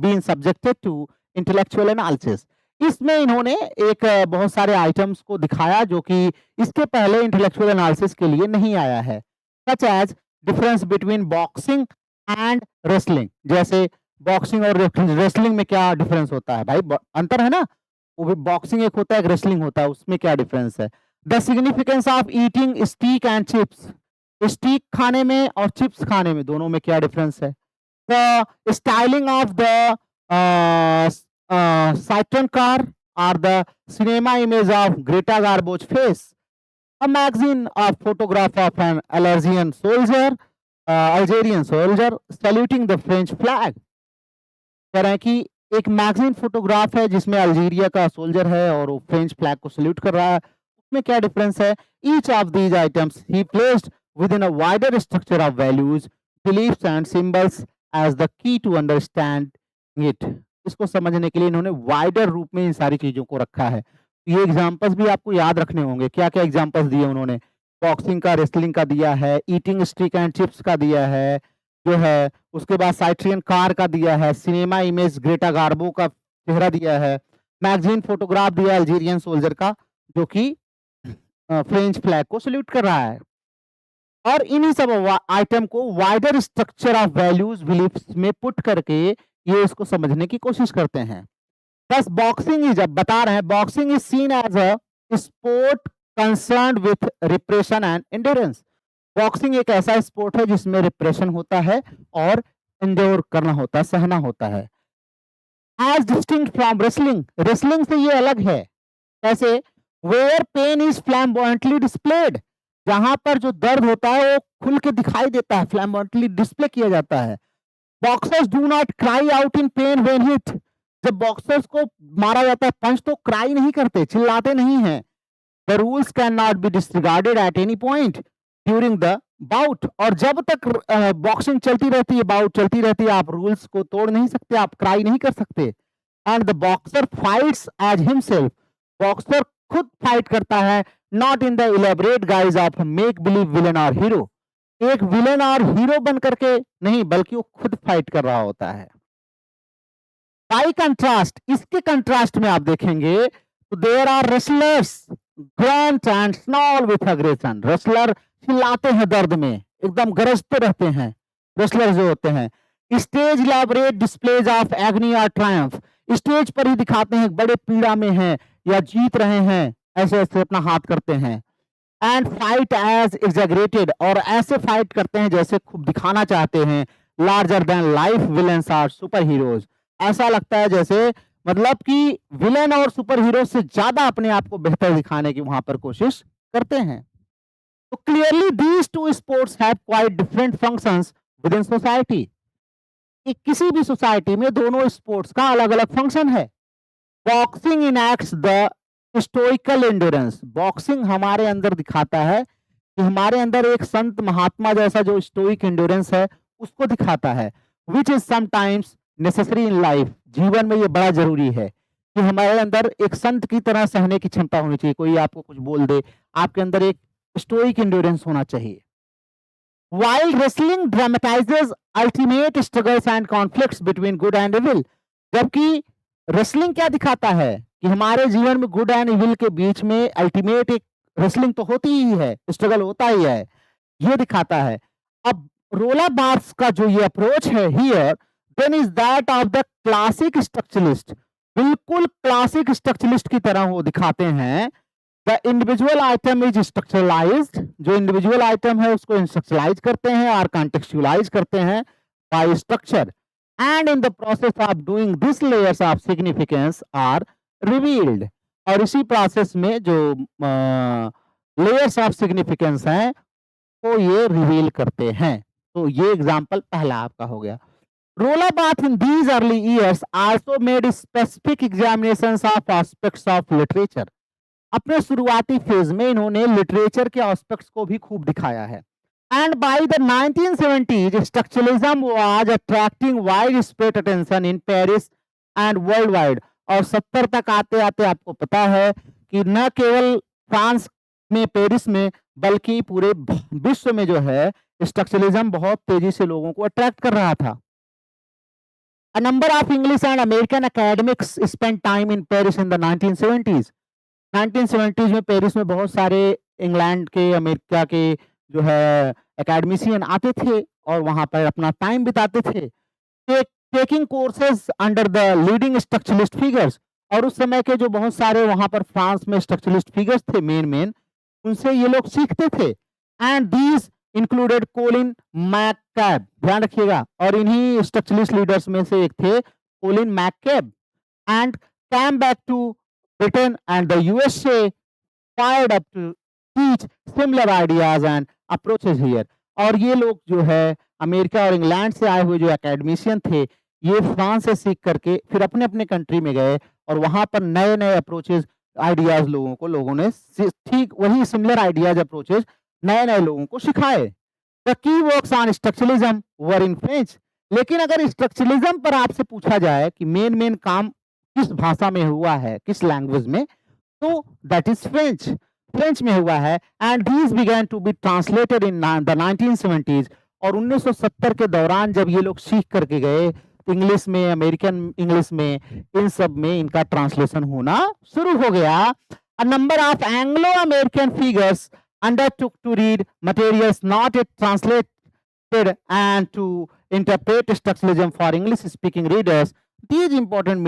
been subjected to intellectual analysis। इसमें इन्होंने एक बहुत सारे आइटम्स को दिखाया जो कि इसके पहले इंटेलेक्चुअल एनालिसिस के लिए नहीं आया है, such age difference between boxing and wrestling. जैसे बॉक्सिंग और रेसलिंग में क्या डिफरेंस होता है भाई, अंतर है ना, वो भी बॉक्सिंग एक होता है, एक रेसलिंग होता है, उसमें क्या डिफरेंस है। The significance of eating steak and chips, steak खाने में और चिप्स खाने में, दोनों में क्या डिफरेंस है। The styling of the Citroen car और the cinema image of Greta Garbo's face, a magazine of photograph of an Algerian soldier saluting the French flag। कह रहे हैं कि एक मैगजीन फोटोग्राफ है जिसमें अल्जीरिया का सोल्जर है और वो फ्रेंच फ्लैग को सल्यूट कर रहा है, उसमें क्या डिफरेंस है। Each of these items he placed within a wider structure of values, beliefs and symbols as the key to understand it। इसको समझने के लिए इन्होंने वाइडर रूप में इन सारी चीजों को रखा है। ये एग्जांपल्स भी आपको याद रखने होंगे, क्या क्या एग्जांपल्स दिए उन्होंने, बॉक्सिंग का, रेसलिंग का दिया है, ईटिंग स्टिक एंड चिप्स का दिया है जो है, उसके बाद साइट्रियन कार का दिया है, सिनेमा इमेज ग्रेटा गार्बो का चेहरा दिया है, मैगजीन फोटोग्राफ दिया अल्जीरियन सोल्जर का जो कि फ्रेंच फ्लैग को सल्यूट कर रहा है। और इन्हीं सब आइटम को wider structure of values beliefs में पुट करके ये इसको समझने की कोशिश करते हैं। बस बॉक्सिंग ही जब बता रहे हैं, boxing is seen as a sport concerned with repression and endurance. Boxing एक ऐसा स्पोर्ट है जिसमें रिप्रेशन होता है और एंड्योर करना होता है, सहना होता है। As distinct from wrestling, wrestling से ये अलग है। कैसे? Where pain is flamboyantly displayed, जहां पर जो दर्द होता है वो खुल के दिखाई देता है, फ्लैम्बॉयंटली डिस्प्ले किया जाता है। Boxers do not cry out in pen when hit, जब बॉक्सर्स को मारा जाता है पंच तो क्राई नहीं करते, चिल्लाते नहीं हैं। The rules can not be disregarded at any point during the bout, और जब तक बॉक्सिंग चलती रहती है, बाउट चलती रहती है, आप रूल्स को तोड़ नहीं सकते, आप क्राई नहीं कर सकते। And the boxer fights as himself, boxer खुद फाइट करता है, not in the elaborate guise of make believe villain और हीरो। एक विलन और हीरो बन करके नहीं, बल्कि वो खुद फाइट कर रहा होता है। बाई कंट्रास्ट, इसके कंट्रास्ट में आप देखेंगे तो there are wrestlers grunt and snarl with aggression. Wrestler चिल्लाते हैं दर्द में, एकदम गरजते रहते हैं रेसलर जो होते हैं। स्टेज इलैबोरेट डिस्प्लेज ऑफ एग्नी और ट्रायम्फ, स्टेज पर ही दिखाते हैं बड़े पीड़ा में हैं या जीत रहे हैं, ऐसे ऐसे अपना हाथ करते हैं। एंड फाइट एज एग्जैगरेटेड, और ऐसे फाइट करते हैं जैसे खूब दिखाना चाहते हैं। लार्जर देन लाइफ विलेंस और सुपर हीरोज, ऐसा लगता है जैसे मतलब कि विलेन और सुपर हीरो से ज्यादा अपने आप को बेहतर दिखाने की वहां पर कोशिश करते हैं। तो clearly these two sports have quite different functions with in society. किसी भी सोसाइटी में दोनों स्पोर्ट्स का अलग अलग फंक्शन है। बॉक्सिंग इनैक्ट्स द स्टोइकल एंड्योरेंस, बॉक्सिंग हमारे अंदर दिखाता है कि हमारे अंदर एक संत महात्मा जैसा जो स्टोइक एंड्योरेंस है उसको दिखाता है। Which is sometimes necessary in life, जीवन में ये बड़ा जरूरी है कि हमारे अंदर एक संत की तरह सहने की क्षमता होनी चाहिए। कोई आपको कुछ बोल दे, आपके अंदर एक स्टोइक एंड्योरेंस होना चाहिए। While wrestling dramatizes ultimate struggles and conflicts between good and evil, जबकि रेसलिंग क्या दिखाता है कि हमारे जीवन में गुड एंड इविल के बीच में अल्टीमेट एक रेसलिंग तो होती ही है, स्ट्रगल होता ही है, ये दिखाता है। अब रोला बार्स का जो ये अप्रोच है here, then is that of the classic structuralist, बिल्कुल क्लासिक स्ट्रक्चरलिस्ट की तरह वो दिखाते हैं। The individual item is structuralised, जो इंडिविजुअल आइटम है उसको स्ट्रक्चरलाइज करते हैं और कॉन्टेक्चुअलाइज करते हैं by structure, and in the process of doing this layers of significance are revealed, और इसी प्रोसेस में जो लेयर्स ऑफ सिग्निफिकेंस हैं वो ये रिवील करते हैं। तो ये एग्जांपल पहला आपका हो गया। रोला Barthes in these early years also made specific examinations of aspects of literature, अपने शुरुआती फेज में इन्होंने लिटरेचर के एस्पेक्ट्स को भी खूब दिखाया है। And by the 1970s structuralism was attracting wide spread attention in Paris and world wide, और 70 तक आते आते आपको पता है कि न केवल फ्रांस में, पेरिस में, बल्कि पूरे विश्व में जो है स्ट्रक्चरलिज्म बहुत तेजी से लोगों को अट्रैक्ट कर रहा था। A number of English and American academics spent time in Paris in the 1970s. 1970s में पेरिस में बहुत सारे इंग्लैंड के, अमेरिका के जो है एकेडमिशियन आते थे और वहां पर अपना टाइम बिताते थे, taking courses under the leading structuralist figures, और उस समय के जो बहुत सारे वहां पर फ्रांस में स्ट्रक्चरलिस्ट फिगर्स थे मेन, उनसे ये लोग सीखते थे। एंड दीज इंक्लूडेड कोलिन मैककैब, ध्यान रखिएगा, और इन्हीं स्ट्रक्चरलिस्ट लीडर्स में से एक थे Colin MacCabe, and came back to Britain and the USA fired up to teach similar ideas and approaches here। और ये लोग जो है अमेरिका और इंग्लैंड से आए हुए जो एकेडमिशियन थे, ये फ्रांस से सीख करके फिर अपने अपने कंट्री में गए और वहां पर नए नए अप्रोचेज आइडियाज लोगों ने ठीक वही सिमिलर आइडियाज अप्रोचेज नए नए लोगों को सिखाए। The key works on structuralism were in French, लेकिन अगर स्ट्रक्चरलिज्म पर आपसे पूछा जाए कि मेन काम किस भाषा में हुआ है, किस लैंग्वेज में, तो दैट इज फ्रेंच, फ्रेंच में हुआ है। And these began to be translated in the 1970s, और 1970 के दौरान जब ये लोग सीख करके गए इंग्लिश में, अमेरिकन इंग्लिश में, इन सब में इनका ट्रांसलेशन होना शुरू हो गया। A number of Anglo American figures undertook to read materials not yet translated and to interpret structuralism for English speaking readers। These important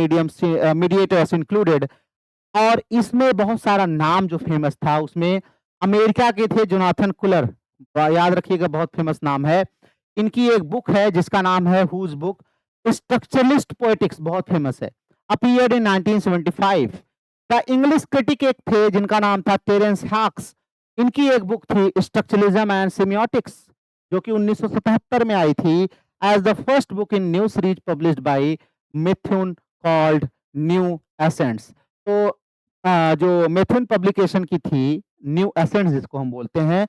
mediators included, और इसमें बहुत सारा नाम जो फेमस था उसमें अमेरिका के थे जोनाथन कुलर, याद रखिएगा बहुत फेमस नाम है। इनकी एक बुक है जिसका नाम है हुज बुक, स्ट्रक्चरलिस्ट पोएटिक्स, बहुत फेमस है, appeared in 1975। The English critic एक थे जिनका नाम था टेरेंस हाक्स, इनकी एक बुक थी स्ट्रक्चरलिज्म एंड सेमियोटिक्स जो कि 1977 में आई थी as the first book in new series published by Methuen called new accents. तो जो मिथुन पब्लिकेशन की थी, न्यू एसेंट्स जिसको हम बोलते हैं,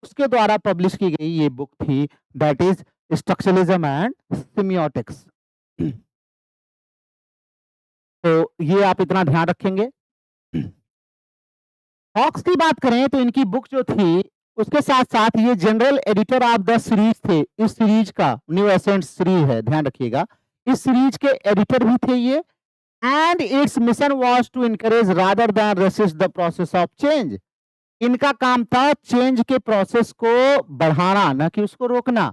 उसके द्वारा पब्लिश की गई ये बुक थी, that is structuralism and semiotics. तो ये आप इतना ध्यान रखेंगे। हॉक्स की बात करें तो इनकी बुक जो थी, उसके साथ-साथ ये general editor of the series थे। इस सीरीज़ का न्यू एसेंट सीरीज़ है, ध्यान रखिएगा। इस सीरीज़ के एडिटर भी थे ये and its mission was to encourage rather than resist the process of change. इनका काम था चेंज के प्रोसेस को बढ़ाना, ना कि उसको रोकना।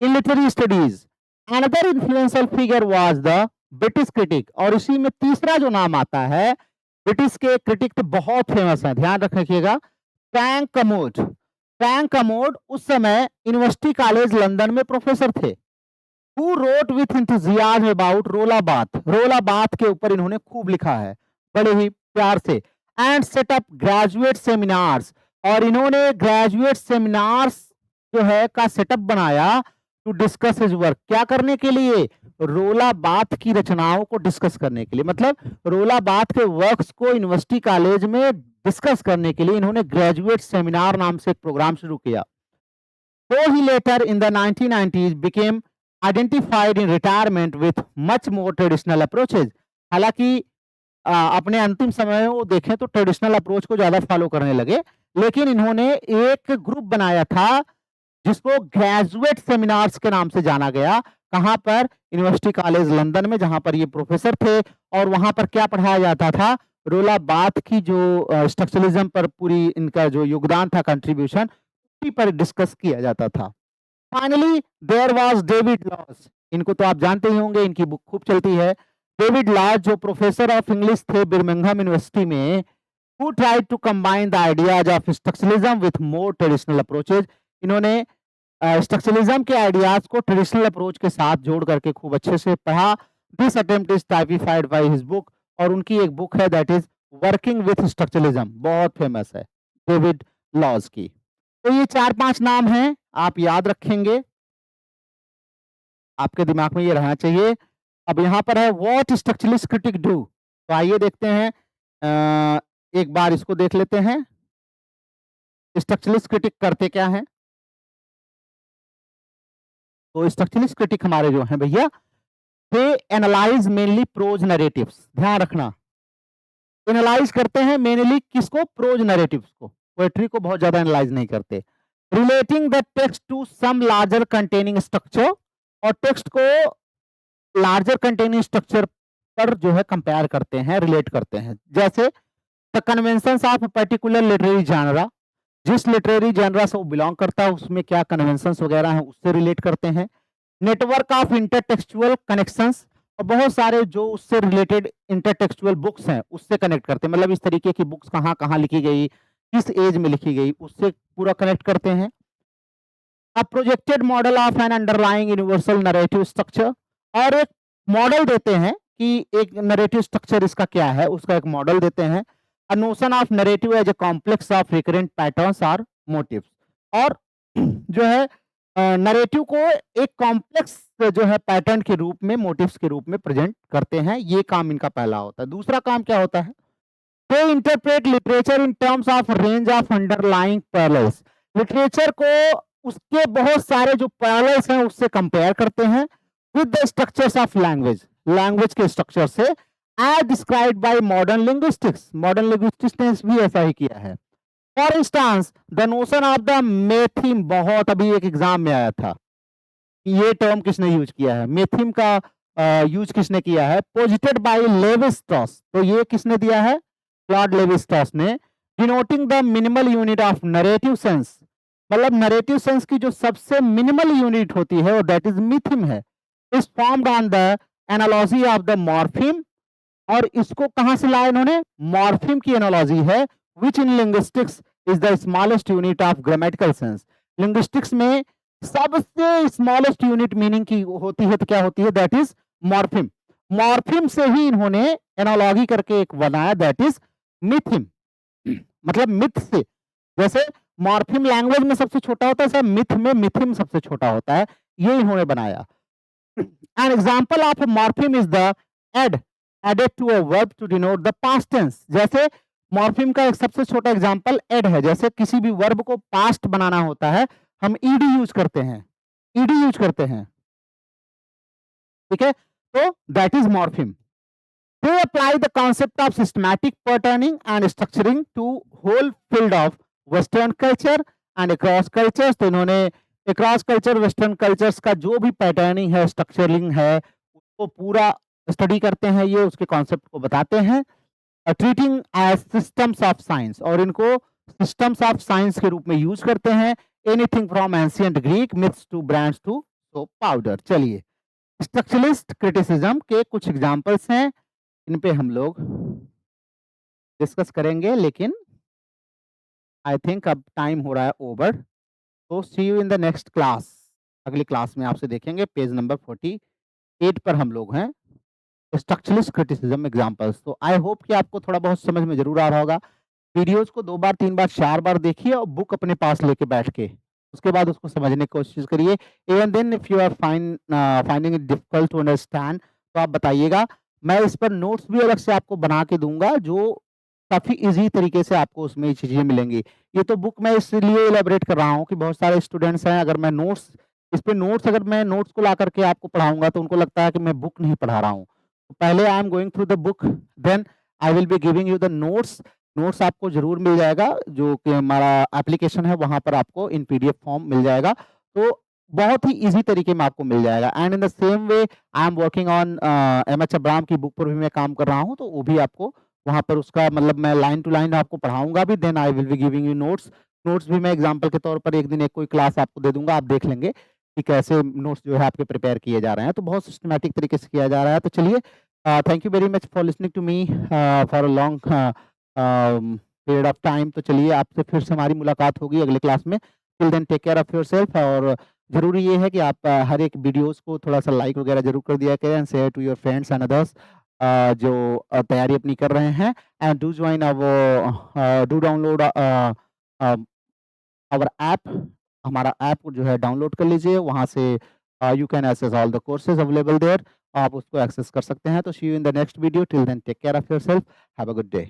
In literary studies another influential figure was the British critic, और इसी में तीसरा जो नाम आता है, ब्रिटिश के क्रिटिक तो बहुत फेमस है, ध्यान रखिएगा, फ्रैंक कमोड। फ्रैंक कमोड उस समय यूनिवर्सिटी कॉलेज लंदन में प्रोफेसर थे। Who wrote with enthusiasm about रोला बाथ। रोला बाथ के ऊपर इन्होंने खूब लिखा है, बड़े ही प्यार से। And set up graduate seminars, और इन्होंने ग्रेजुएट सेमिनार्स जो है का सेटअप बनाया टू डिस्कस हिज वर्क। क्या करने के लिए? रोला बाथ की रचनाओं को डिस्कस करने के लिए, मतलब रोला बाथ के वर्क्स को यूनिवर्सिटी कॉलेज में डिस्कस करने के लिए इन्होंने ग्रेजुएट सेमिनार नाम से एक प्रोग्राम शुरू किया। So he later in the 1990s became identified in retirement with much more traditional approaches. हालांकि अपने अंतिम समय में वो देखें तो ट्रेडिशनल अप्रोच को ज्यादा फॉलो करने लगे, लेकिन इन्होंने एक ग्रुप बनाया था जिसको ग्रेजुएट सेमिनार्स के नाम से जाना गया। कहां पर? यूनिवर्सिटी कॉलेज लंदन में, जहां पर ये प्रोफेसर थे। और वहां पर क्या पढ़ाया जाता था? रोला बाथ की जो स्ट्रक्चरलिज्म पर पूरी इनका जो योगदान था, कंट्रीब्यूशन, पर डिस्कस किया जाता था। Finally there was David Loss. इनको तो आप जानते ही होंगे, इनकी बुक खूब चलती है। डेविड लॉस जो प्रोफेसर ऑफ इंग्लिश थे बर्मिंघम यूनिवर्सिटी में, who tried to combine the ideas of structuralism with more traditional approaches। इन्होंने स्ट्रक्चरलिज्म के आइडियाज को ट्रेडिशनल अप्रोच के साथ जोड़ करके खूब अच्छे से पढ़ा। This attempt is typified by his book, और उनकी एक बुक है that is working with structuralism, बहुत फेमस है डेविड लॉस की। तो ये 4-5 नाम हैं, आप याद रखेंगे, आपके दिमाग में ये रहना चाहिए। अब यहाँ पर है व्हाट स्ट्रक्चरलिस्ट क्रिटिक डू, तो आइए देखते हैं, एक बार इसको देख लेते हैं। स्ट्रक्चरलिस्ट क्रिटिक करते क्या हैं? तो स्ट्रक्चरलिस्ट क्रिटिक हमारे जो हैं भैया, दे एनालाइज मेनली प्रोज नैरेटिव्स। ध्यान रखना, एनालाइज करते हैं मेनली किसको? प्रोज नैरेटिव्स को। पोएट्री को बहुत ज्यादा एनालाइज नहीं करते। Relating the text to some larger containing structure, और टेक्स्ट को लार्जर कंटेनिंग स्ट्रक्चर पर जो है कंपेयर करते हैं, रिलेट करते हैं। जैसे the conventions of particular literary genre, जिस लिटरेरी जॉनरा से वो बिलोंग करता है उसमें क्या कन्वेंशंस वगैरह हैं, उससे रिलेट करते हैं। नेटवर्क ऑफ इंटरटेक्सचुअल कनेक्शंस, और बहुत सारे जो उससे रिलेटेड इंटरटेक्सचुअल बुक्स हैं उससे कनेक्ट करते हैं, मतलब इस तरीके की बुक्स कहाँ कहाँ लिखी गई, किस एज में लिखी गई, उससे पूरा कनेक्ट करते हैं। A projected model of an underlying universal narrative structure, और एक मॉडल देते हैं कि एक नैरेटिव स्ट्रक्चर इसका क्या है, उसका एक मॉडल देते हैं। A notion of narrative as a complex of recurrent patterns और मोटिव्स, और जो है नैरेटिव को एक कॉम्प्लेक्स जो है पैटर्न के रूप में, मोटिव्स के रूप में प्रेजेंट करते हैं। ये काम इनका पहला होता है। दूसरा काम क्या होता है? They interpret literature in terms of range of underlying parallels. Literature को उसके बहुत सारे जो पैरेलल्स हैं उससे कंपेयर करते हैं with the structures of language, language के स्ट्रक्चर से, as described by modern linguistics. Modern linguistics ने भी ऐसा ही किया है। For instance the notion of the morpheme, बहुत अभी एक एग्जाम में आया था, ये टर्म किसने यूज किया है? मेथिम का यूज किसने किया है? पोजिटेड बाय लेविस्ट्रॉस, तो ये किसने दिया है? क्लॉड लेविस्ट्रॉस ने। Denoting the minimal unit of narrative sense, मतलब नरेटिव सेंस की जो सबसे मिनिमल यूनिट होती है वो दैट इज मिथिम है। Is formed on the analogy of the morpheme, और इसको कहां से लाया इन्होंने? मॉर्फिम की एनालॉजी है, which in linguistics is the smallest unit of grammatical sense. Linguistics में सबसे स्मॉलेस्ट यूनिट मीनिंग की होती है, तो क्या होती है? That is morpheme. मॉर्फिम से ही इन्होंने एनालॉजी करके एक बनाया, दैट इज मिथिम, मतलब मिथ से। जैसे मॉर्फिम लैंग्वेज में सबसे छोटा होता है, सब मिथ में मिथिम सबसे छोटा होता है, ये इन्होंने बनाया। An example of morpheme is the ed, added to a verb to denote the past tense. जैसे मॉर्फिम का एक सबसे छोटा एग्जांपल एड है। जैसे किसी भी वर्ब को पास्ट बनाना होता है, हम ईडी यूज करते हैं, ईडी यूज करते हैं, ठीक है, तो that is morpheme. They apply the concept of systematic patterning and structuring to whole field of Western culture and across cultures. तो इन्होंने across culture, Western cultures का जो भी पैटर्निंग है, स्ट्रक्चरिंग है, उसको पूरा स्टडी करते हैं ये, उसके कॉन्सेप्ट को बताते हैं। Treating as systems of signs, और इनको सिस्टम्स ऑफ साइंस के रूप में यूज करते हैं। Anything from ancient Greek myths to brands to soap powder. चलिए, स्ट्रक्चरलिस्ट क्रिटिसिज्म के कुछ एग्जांपल्स हैं, इन पे हम लोग डिस्कस करेंगे, लेकिन आई थिंक अब टाइम हो रहा है ओवर। तो see you in the next class. अगली क्लास में आपसे देखेंगे। पेज नंबर 48 पर हम लोग हैं, स्ट्रक्चरलिस्ट क्रिटिसिज्म एग्जांपल्स। तो आई होप कि आपको थोड़ा बहुत समझ में जरूर आ रहा होगा। वीडियोस को 2 बार 3 बार 4 बार देखिए और बुक अपने पास लेके बैठ के उसके बाद उसको समझने की कोशिश करिए। Even then if you are finding it difficult to understand, तो आप बताइएगा। मैं इस पर नोट्स भी अलग से आपको बना के दूंगा, जो काफी इजी तरीके से आपको उसमें ये चीजें मिलेंगी। ये तो बुक मैं इसलिए इलेबोरेट कर रहा हूँ कि बहुत सारे स्टूडेंट्स हैं, अगर मैं नोट्स इस पे नोट्स अगर मैं नोट्स को ला करके आपको पढ़ाऊंगा तो उनको लगता है कि मैं बुक नहीं पढ़ा रहा हूँ। तो पहले I am going through the book, then I will be giving you the notes. Notes आपको ज़रूर मिल जाएगा, जो कि हमारा एप्लीकेशन है वहाँ पर आपको इन पीडीएफ फॉर्म मिल जाएगा। तो बहुत ही ईज़ी तरीके में आपको मिल जाएगा। And in the same way I am working on M H Abraham की बुक पर भी मैं काम कर रहा हूँ, तो वो भी आपको वहाँ पर उसका मतलब मैं लाइन टू लाइन आपको पढ़ाऊँगा भी, then I will be giving you notes. Notes भी मैं एग्ज़ाम्पल के तौर पर एक दिन एक कोई क्लास आपको दे दूँगा, आप देख लेंगे कि कैसे नोट्स जो है आपके प्रिपेयर किए जा रहे हैं। तो बहुत सिस्टमैटिक तरीके से किया जा रहा है। तो चलिए, thank you very much for listening to me for a long period of time. तो चलिए, आपसे फिर से हमारी मुलाकात होगी अगले क्लास में। Till then take care of yourself. और ज़रूरी ये है कि आप हर एक वीडियोस को थोड़ा-सा लाइक वगैरह ज़रूर कर दिया करें and share to your friends and others जो तैयारी अपनी कर रहे हैं। And do join do download our app. हमारा ऐप जो है डाउनलोड कर लीजिए, वहाँ से you can access all the courses available there. आप उसको एक्सेस कर सकते हैं। तो see you in the next video. Till then take care of yourself. Have a good day.